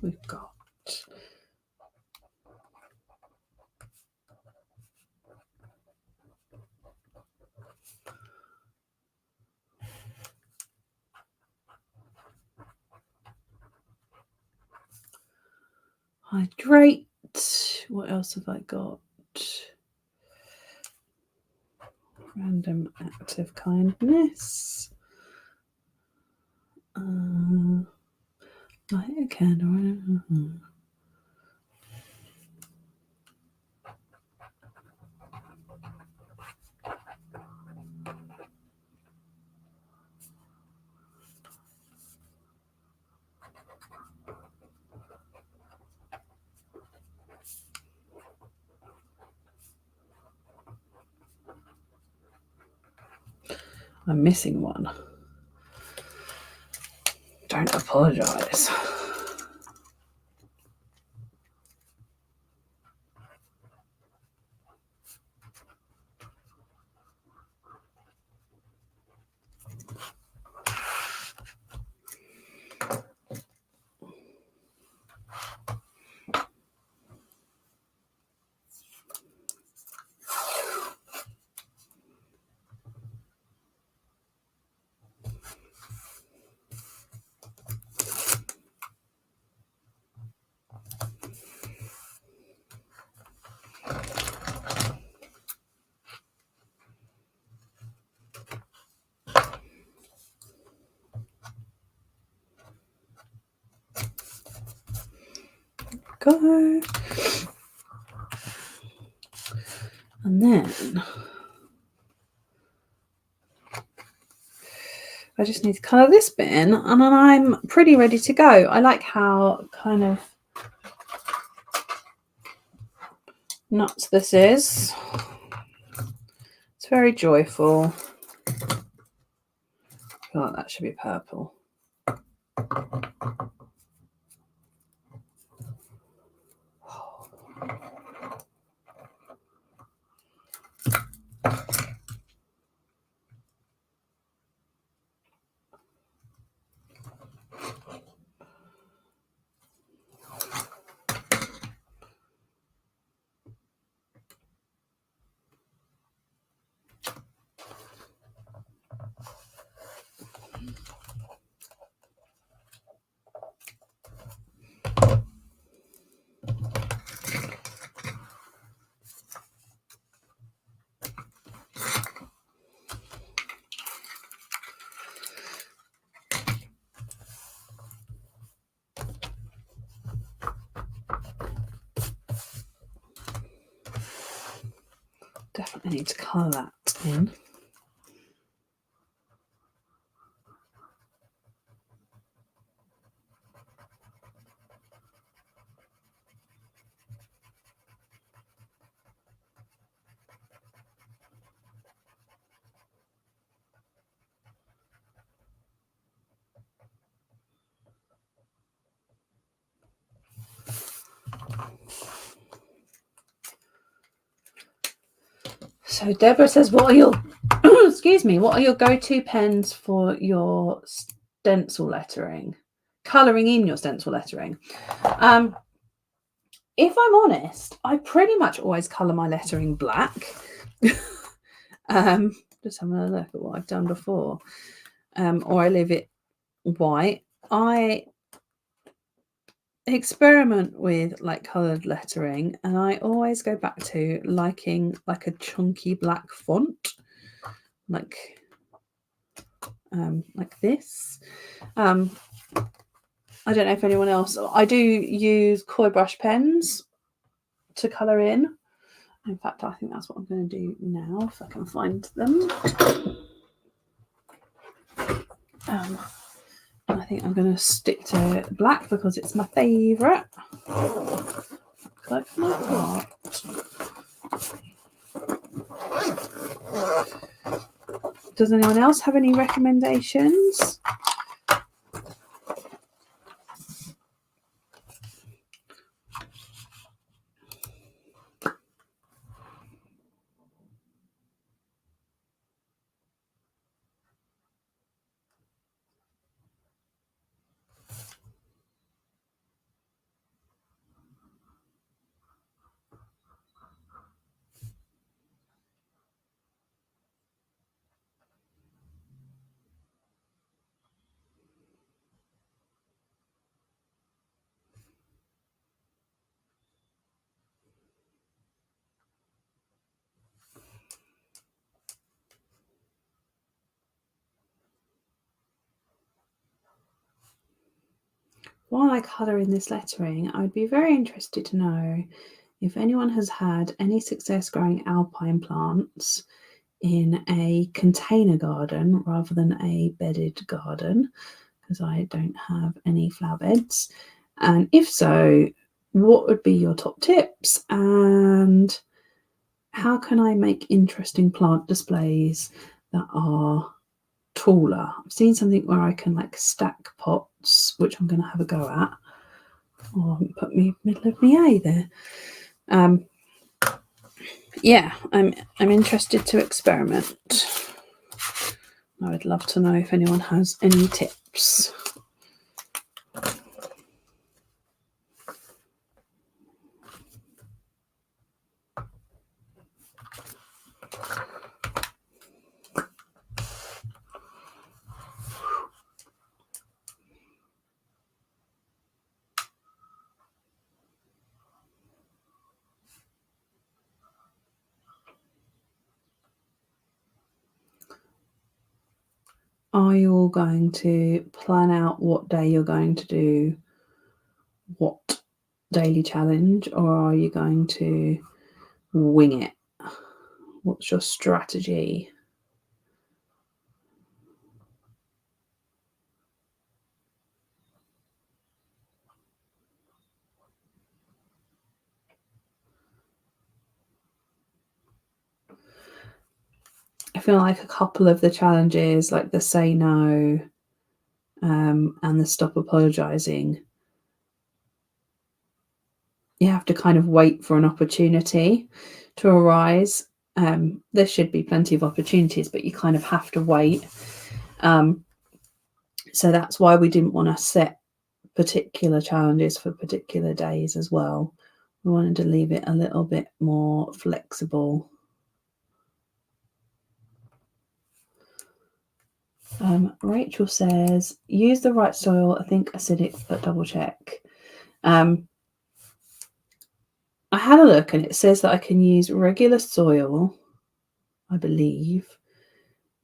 we've got hydrate. What else have I got? Random act of kindness. Light a candle. I'm missing one. Don't apologise. Go. And then I just need to colour this bit in, and then I'm pretty ready to go. I like how kind of nuts this is. It's very joyful. I feel like that should be purple. Definitely need to colour that in. So Deborah says, what are your excuse me, what are your go-to pens for your stencil lettering? Colouring in your stencil lettering. If I'm honest, I pretty much always colour my lettering black. Just having a look at what I've done before. Or I leave it white. I experiment with like coloured lettering, and I always go back to liking like a chunky black font, like this. I don't know if anyone else. I do use koi brush pens to colour in. In fact, I think that's what I'm going to do now, if I can find them. I think I'm going to stick to black because it's my favourite. Like my heart. Does anyone else have any recommendations? while I colour in this lettering, I'd be very interested to know if anyone has had any success growing alpine plants in a container garden rather than a bedded garden, because I don't have any flower beds. And if so, what would be your top tips, and how can I make interesting plant displays that are taller? I've seen something where I can like stack pots, which I'm going to have a go at. Oh, put me middle of my A there. Yeah, I'm interested to experiment. I would love to know if anyone has any tips. Are you all going to plan out what day you're going to do what daily challenge, or are you going to wing it? What's your strategy? I feel like a couple of the challenges, like the say no and the stop apologising, you have to kind of wait for an opportunity to arise. There should be plenty of opportunities, but you kind of have to wait. So that's why we didn't want to set particular challenges for particular days as well. We wanted to leave it a little bit more flexible. Rachel says, use the right soil. I think acidic, but double check. I had a look and it says that I can use regular soil, I believe,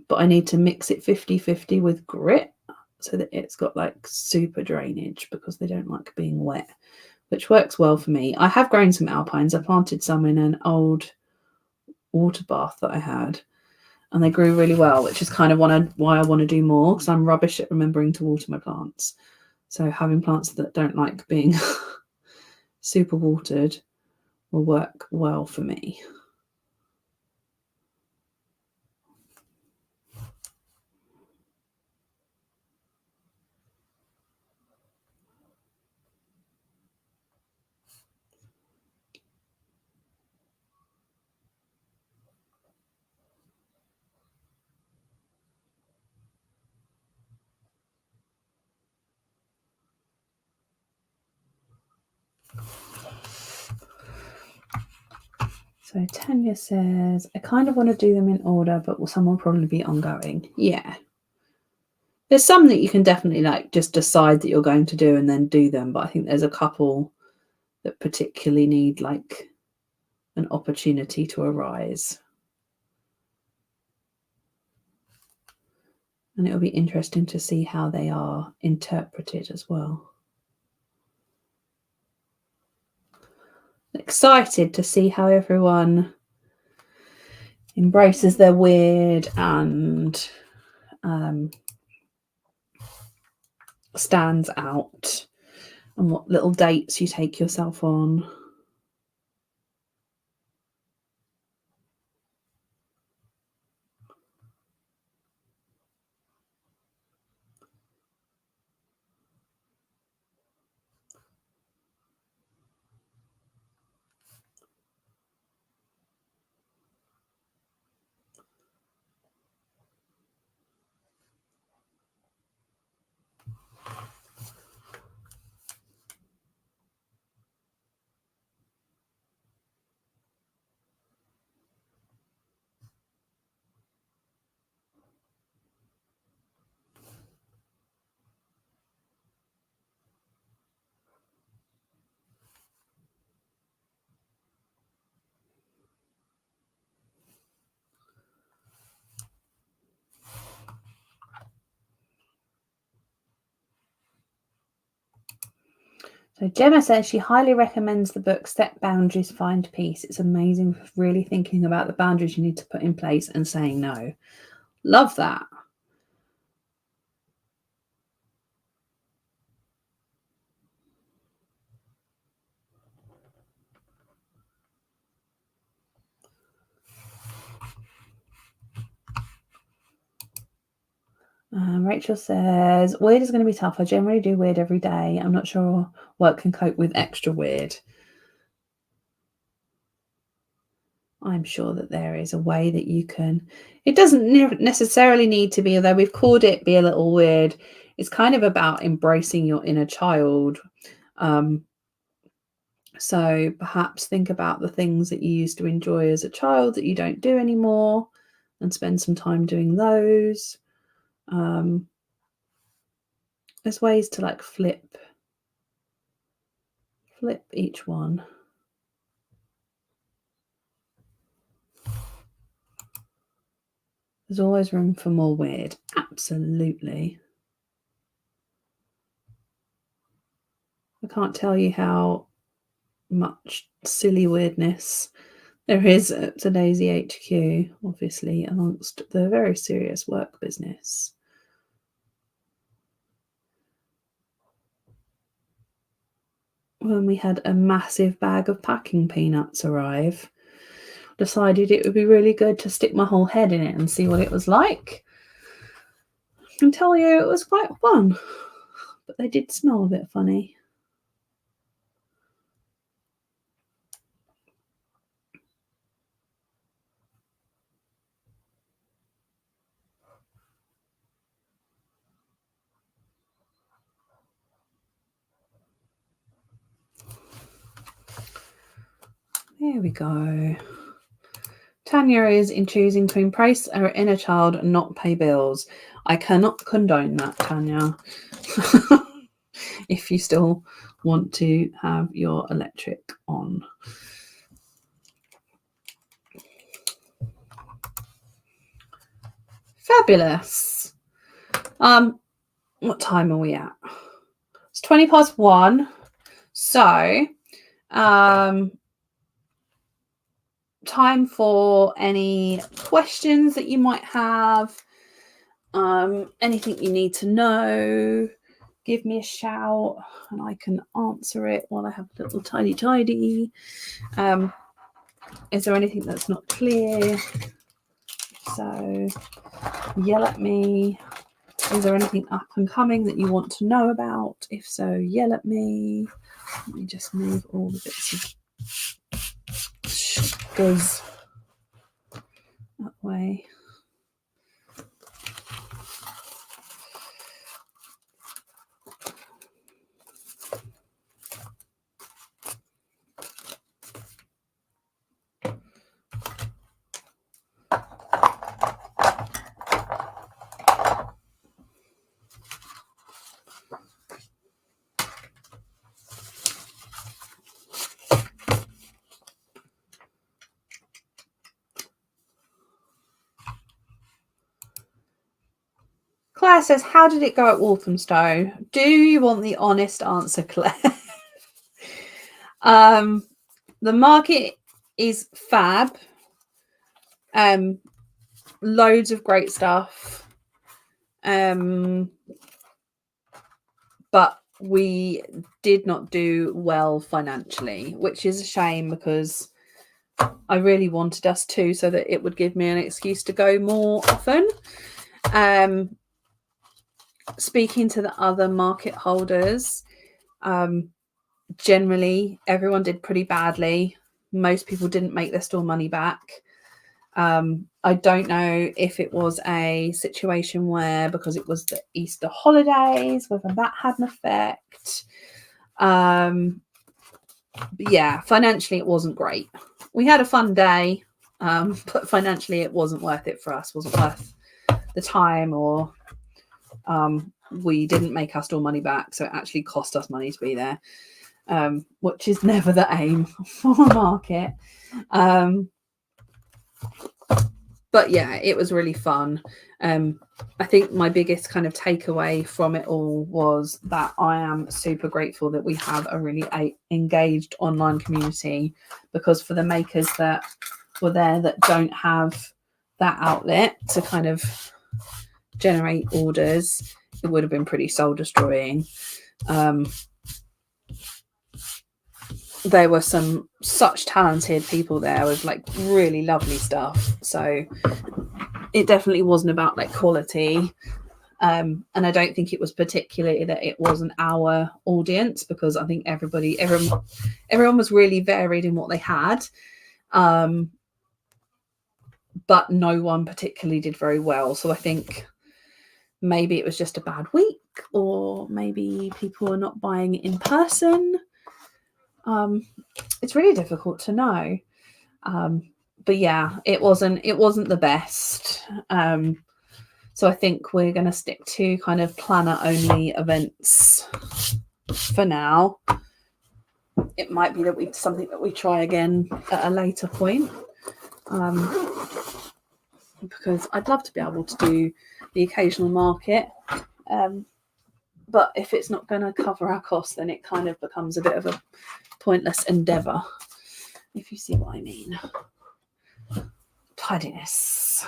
but I need to mix it 50-50 with grit so that it's got like super drainage, because they don't like being wet, which works well for me. I have grown some alpines. I planted some in an old water bath that I had, and they grew really well, which is kind of why I want to do more, because I'm rubbish at remembering to water my plants. So having plants that don't like being super watered will work well for me. So Tanya says, I kind of want to do them in order, but some will probably be ongoing. Yeah. There's some that you can definitely like just decide that you're going to do and then do them. But I think there's a couple that particularly need like an opportunity to arise. And it'll be interesting to see how they are interpreted as well. Excited to see how everyone embraces their weird and stands out, and what little dates you take yourself on. So Gemma says she highly recommends the book Set Boundaries, Find Peace. It's amazing for really thinking about the boundaries you need to put in place and saying no. Love that. Rachel says, weird is going to be tough. I generally do weird every day. I'm not sure work can cope with extra weird. I'm sure that there is a way that you can. It doesn't necessarily need to be, although we've called it Be a Little Weird. It's kind of about embracing your inner child. So perhaps think about the things that you used to enjoy as a child that you don't do anymore and spend some time doing those. There's ways to like flip each one. There's always room for more weird. Absolutely. I can't tell you how much silly weirdness there is at today's EHQ, obviously, amongst the very serious work business. When we had a massive bag of packing peanuts arrive, decided it would be really good to stick my whole head in it and see what it was like. I can tell you it was quite fun, but they did smell a bit funny. There we go. Tanya is in choosing to embrace her inner child and not pay bills. I cannot condone that, Tanya. If you still want to have your electric on. Fabulous. What time are we at? It's 1:20. So, time for any questions that you might have. Anything you need to know, give me a shout and I can answer it while I have a little tidy. Is there anything that's not clear? So yell at me. Is there anything up and coming that you want to know about? If so, yell at me. Let me just move all the bits of sugars that way. Claire says, how did it go at Walthamstow? Do you want the honest answer, Claire? The market is fab. Loads of great stuff. But we did not do well financially, which is a shame because I really wanted us to, so that it would give me an excuse to go more often. Speaking to the other market holders, generally everyone did pretty badly. Most people didn't make their store money back. I don't know if it was a situation where, because it was the Easter holidays, whether that had an effect. But yeah, financially it wasn't great. We had a fun day, but financially it wasn't worth it for us. Wasn't worth the time, or we didn't make our store money back, so it actually cost us money to be there, which is never the aim for a market. But yeah, it was really fun. I think my biggest kind of takeaway from it all was that I am super grateful that we have a really engaged online community, because for the makers that were there that don't have that outlet to kind of generate orders, it would have been pretty soul destroying. There were such talented people there with like really lovely stuff, so it definitely wasn't about like quality. And I don't think it was particularly that it wasn't our audience, because I think everyone was really varied in what they had, but no one particularly did very well. So I think maybe it was just a bad week, or maybe people are not buying it in person. It's really difficult to know. But yeah, it wasn't the best. So I think we're going to stick to kind of planner only events for now. It might be that something that we try again at a later point, because I'd love to be able to do the occasional market. But if it's not going to cover our costs, then it kind of becomes a bit of a pointless endeavour, if you see what I mean. Tidiness.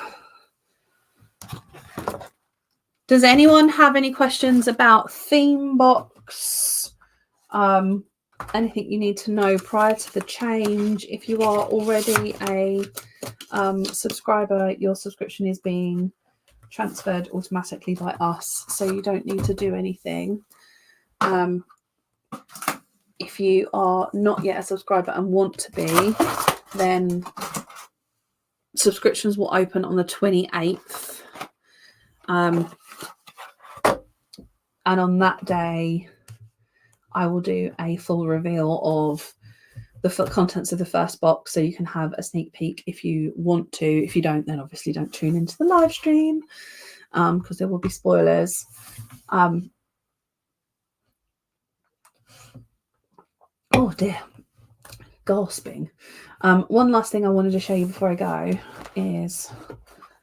Does anyone have any questions about Themebox? Anything you need to know prior to the change? If you are already a subscriber, your subscription is being transferred automatically by us, so you don't need to do anything. If you are not yet a subscriber and want to be, then subscriptions will open on the 28th. And on that day, I will do a full reveal of the contents of the first box, so you can have a sneak peek if you want to. If you don't, then obviously don't tune into the live stream, because there will be spoilers. Oh dear, gasping. One last thing I wanted to show you before I go is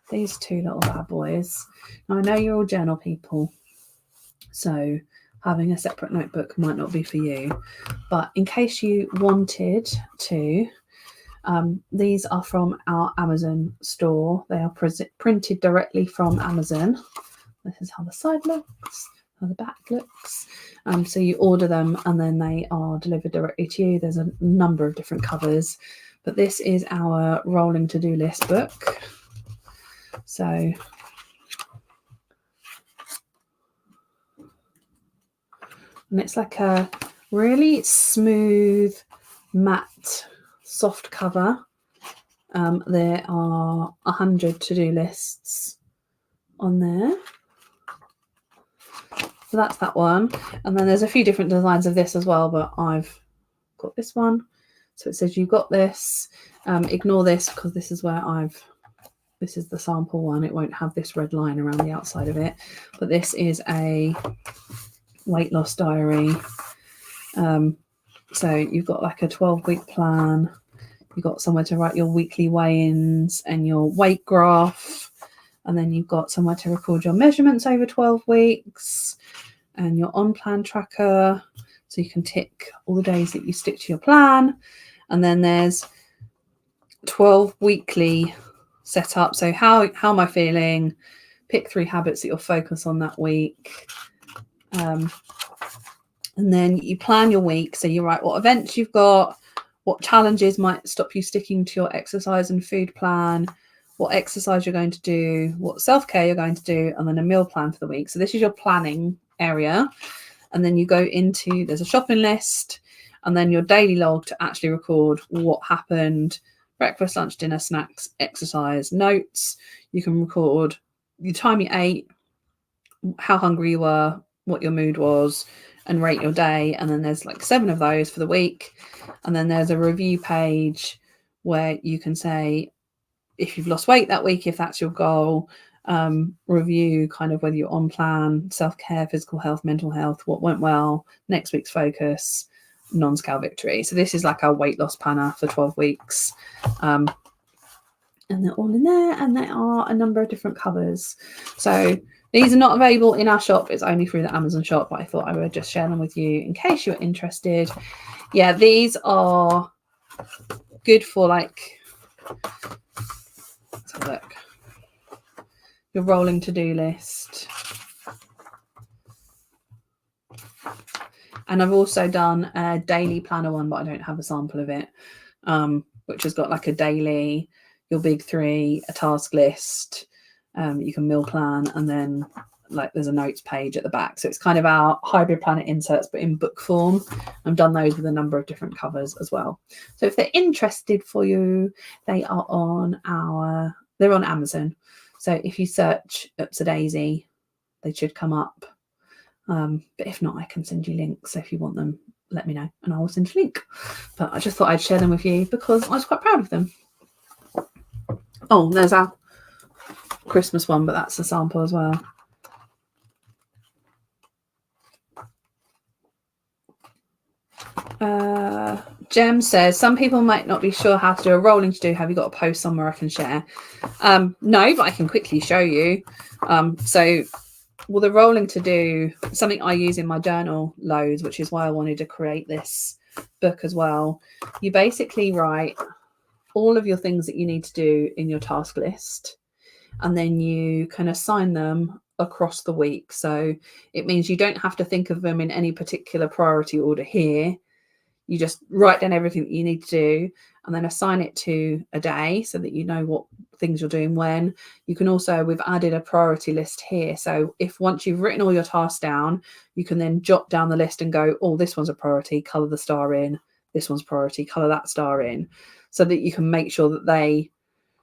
these two little bad boys. Now, I know you're all journal people, so having a separate notebook might not be for you, but in case you wanted to, these are from our Amazon store. They are printed directly from Amazon. This is how the side looks, how the back looks. So you order them and then they are delivered directly to you. There's a number of different covers, but this is our rolling to-do list book. So and it's like a really smooth, matte, soft cover. There are 100 to-do lists on there. So that's that one. And then there's a few different designs of this as well, but I've got this one. So it says you've got this. Ignore this, because this is where this is the sample one. It won't have this red line around the outside of it. But this is a weight loss diary. So you've got like a 12-week plan. You've got somewhere to write your weekly weigh-ins and your weight graph. And then you've got somewhere to record your measurements over 12 weeks and your on-plan tracker. So you can tick all the days that you stick to your plan. And then there's 12 weekly setup. So how am I feeling? Pick 3 habits that you'll focus on that week. And then you plan your week. So you write what events you've got, what challenges might stop you sticking to your exercise and food plan, what exercise you're going to do, what self-care you're going to do, and then a meal plan for the week. So this is your planning area. And then you go into, there's a shopping list, and then your daily log to actually record what happened, breakfast, lunch, dinner, snacks, exercise, notes. You can record the time you ate, how hungry you were, what your mood was, and rate your day. And then there's like 7 of those for the week. And then there's a review page where you can say if you've lost weight that week, if that's your goal, review kind of whether you're on plan, self-care, physical health, mental health, what went well, next week's focus, non-scale victory. So this is like our weight loss planner for 12 weeks. and they're all in there, and there are a number of different covers. So these are not available in our shop, it's only through the Amazon shop, but I thought I would just share them with you in case you're interested. Yeah, these are good for like, let's have a look, your rolling to-do list. And I've also done a daily planner one, but I don't have a sample of it, which has got like a daily, your big three, a task list, you can meal plan, and then like there's a notes page at the back. So it's kind of our hybrid planner inserts, but in book form. I've done those with a number of different covers as well. So if they're interested for you, they are they're on Amazon. So if you search Upsadaisy, they should come up. But if not, I can send you links. So if you want them, let me know and I will send you a link. But I just thought I'd share them with you because I was quite proud of them. Oh, there's our Christmas one, but that's a sample as well. Jem says, some people might not be sure how to do a rolling to do. Have you got a post somewhere I can share? No, but I can quickly show you. Well, the rolling to do, something I use in my journal loads, which is why I wanted to create this book as well. You basically write all of your things that you need to do in your task list, and then you can assign them across the week. So it means you don't have to think of them in any particular priority order here. You just write down everything that you need to do and then assign it to a day so that you know what things you're doing when. You can also, we've added a priority list here. So if once you've written all your tasks down, you can then jot down the list and go, oh, this one's a priority, colour the star in. This one's priority, colour that star in. So that you can make sure that they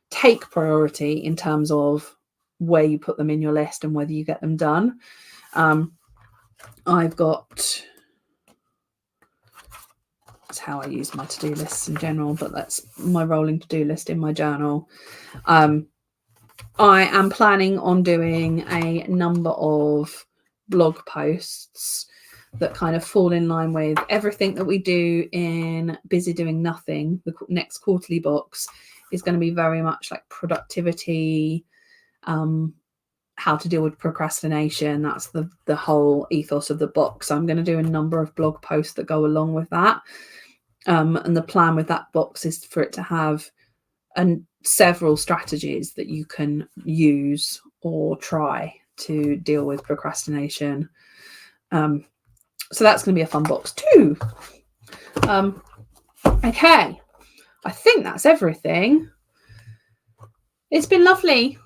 take priority in terms of where you put them in your list and whether you get them done. I've got... That's how I use my to-do lists in general, but that's my rolling to-do list in my journal. I am planning on doing a number of blog posts that kind of fall in line with everything that we do in Busy Doing Nothing. The next quarterly box is going to be very much like productivity, how to deal with procrastination. That's the whole ethos of the box. So I'm going to do a number of blog posts that go along with that. And the plan with that box is for it to have several strategies that you can use or try to deal with procrastination. So that's going to be a fun box too. Okay, I think that's everything. It's been lovely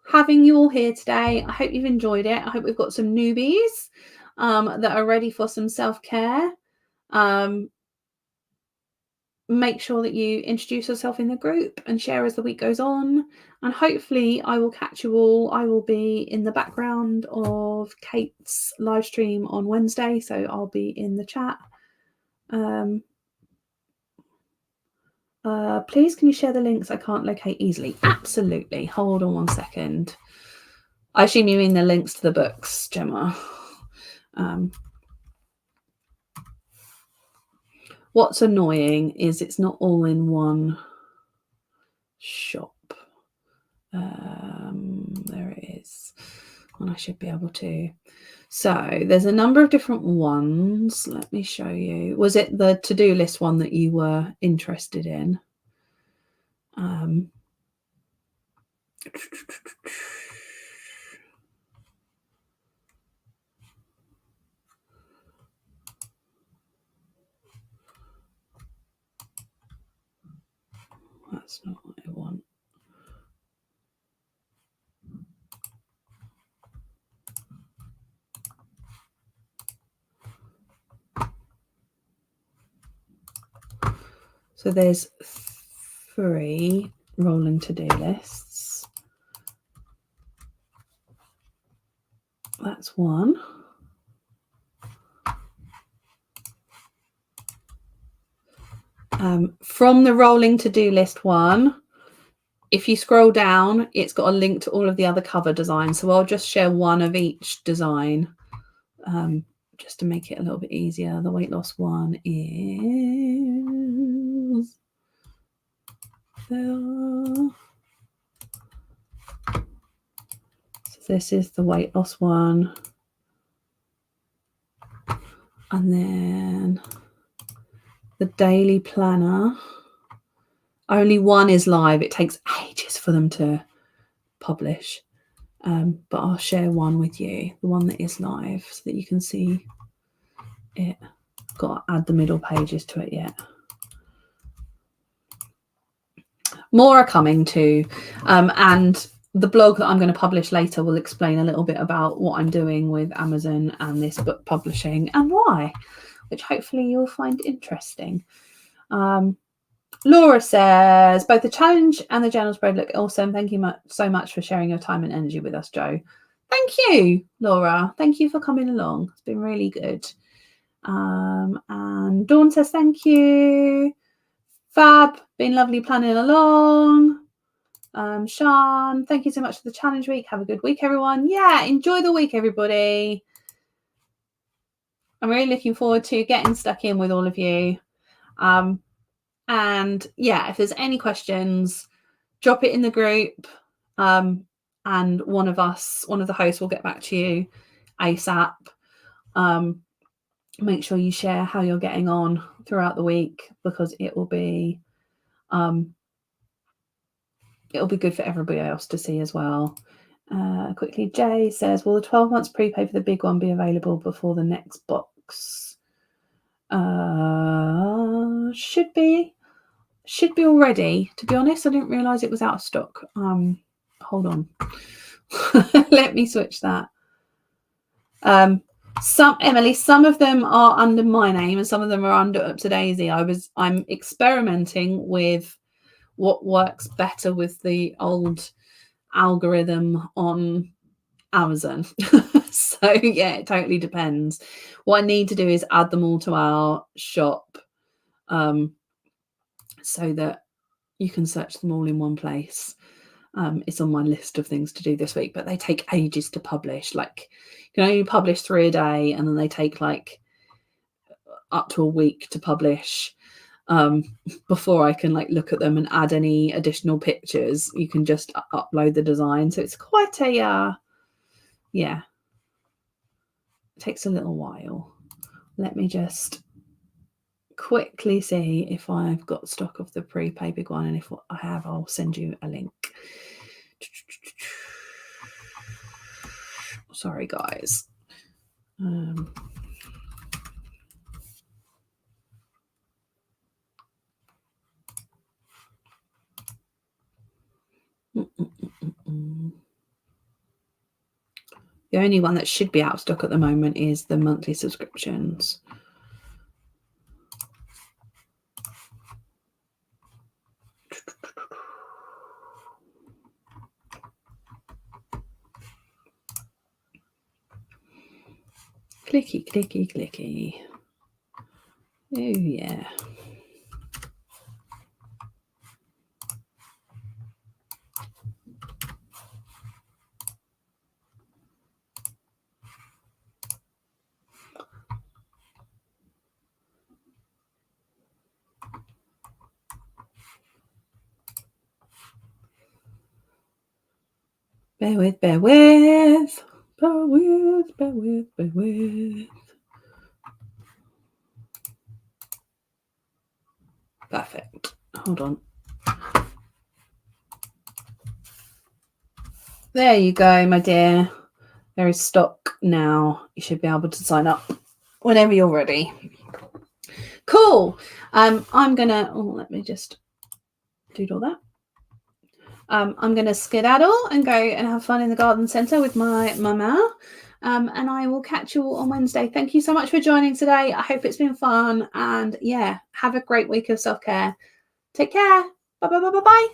having you all here today. I hope you've enjoyed it. I hope we've got some newbies that are ready for some self-care. Make sure that you introduce yourself in the group and share as the week goes on. And hopefully I will catch you all. I will be in the background of Kate's live stream on Wednesday, so I'll be in the chat. Please, can you share the links I can't locate easily? Absolutely. Hold on one second. I assume you mean the links to the books, Gemma. What's annoying is it's not all in one shop. There it is. And I should be able to. So there's a number of different ones. Let me show you. Was it the to-do list one that you were interested in? That's not what I want. So there's 3 rolling to-do lists. That's one. From the rolling to-do list one, if you scroll down, it's got a link to all of the other cover designs. So I'll just share one of each design just to make it a little bit easier. The weight loss one is there. this is the weight loss one. And then the daily planner. Only one is live. It takes ages for them to publish. But I'll share one with you, the one that is live, so that you can see it. Got to add the middle pages to it yet. More are coming too. And the blog that I'm going to publish later will explain a little bit about what I'm doing with Amazon and this book publishing and why, which hopefully you'll find interesting. Laura says, both the challenge and the journal spread look awesome. Thank you so much for sharing your time and energy with us, Jo. Thank you, Laura. Thank you for coming along. It's been really good. And Dawn says, thank you. Fab, been lovely planning along. Sean, thank you so much for the challenge week. Have a good week, everyone. Yeah, enjoy the week, everybody. I'm really looking forward to getting stuck in with all of you. And yeah, if there's any questions, drop it in the group. And one of the hosts will get back to you ASAP. Make sure you share how you're getting on throughout the week, because it will be good for everybody else to see as well. Quickly, Jay says, will the 12 months prepay for the big one be available before the next box? Should be already. To be honest, I didn't realize it was out of stock. Hold on. Let me switch that. Emily, some of them are under my name and some of them are under UpToDaisy. I'm experimenting with what works better with the old algorithm on Amazon. So yeah, it totally depends. What I need to do is add them all to our shop, so that you can search them all in one place. It's on my list of things to do this week, but they take ages to publish. Like, you can only publish 3 a day, and then they take like up to a week to publish before I can like look at them and add any additional pictures. You can just upload the design. So it's quite a, yeah, it takes a little while. Let me just quickly see if I've got stock of the prepay big one, and if I have, I'll send you a link. Sorry, guys. The only one that should be out of stock at the moment is the monthly subscriptions. Clicky, clicky, clicky. Oh, yeah. Bear with. Perfect. Hold on. There you go, my dear. There is stock now. You should be able to sign up whenever you're ready. Cool. I'm gonna, let me just doodle that. I'm gonna skedaddle and go and have fun in the garden centre with my mama. And I will catch you all on Wednesday. Thank you so much for joining today. I hope it's been fun. And yeah, have a great week of self-care. Take care. Bye.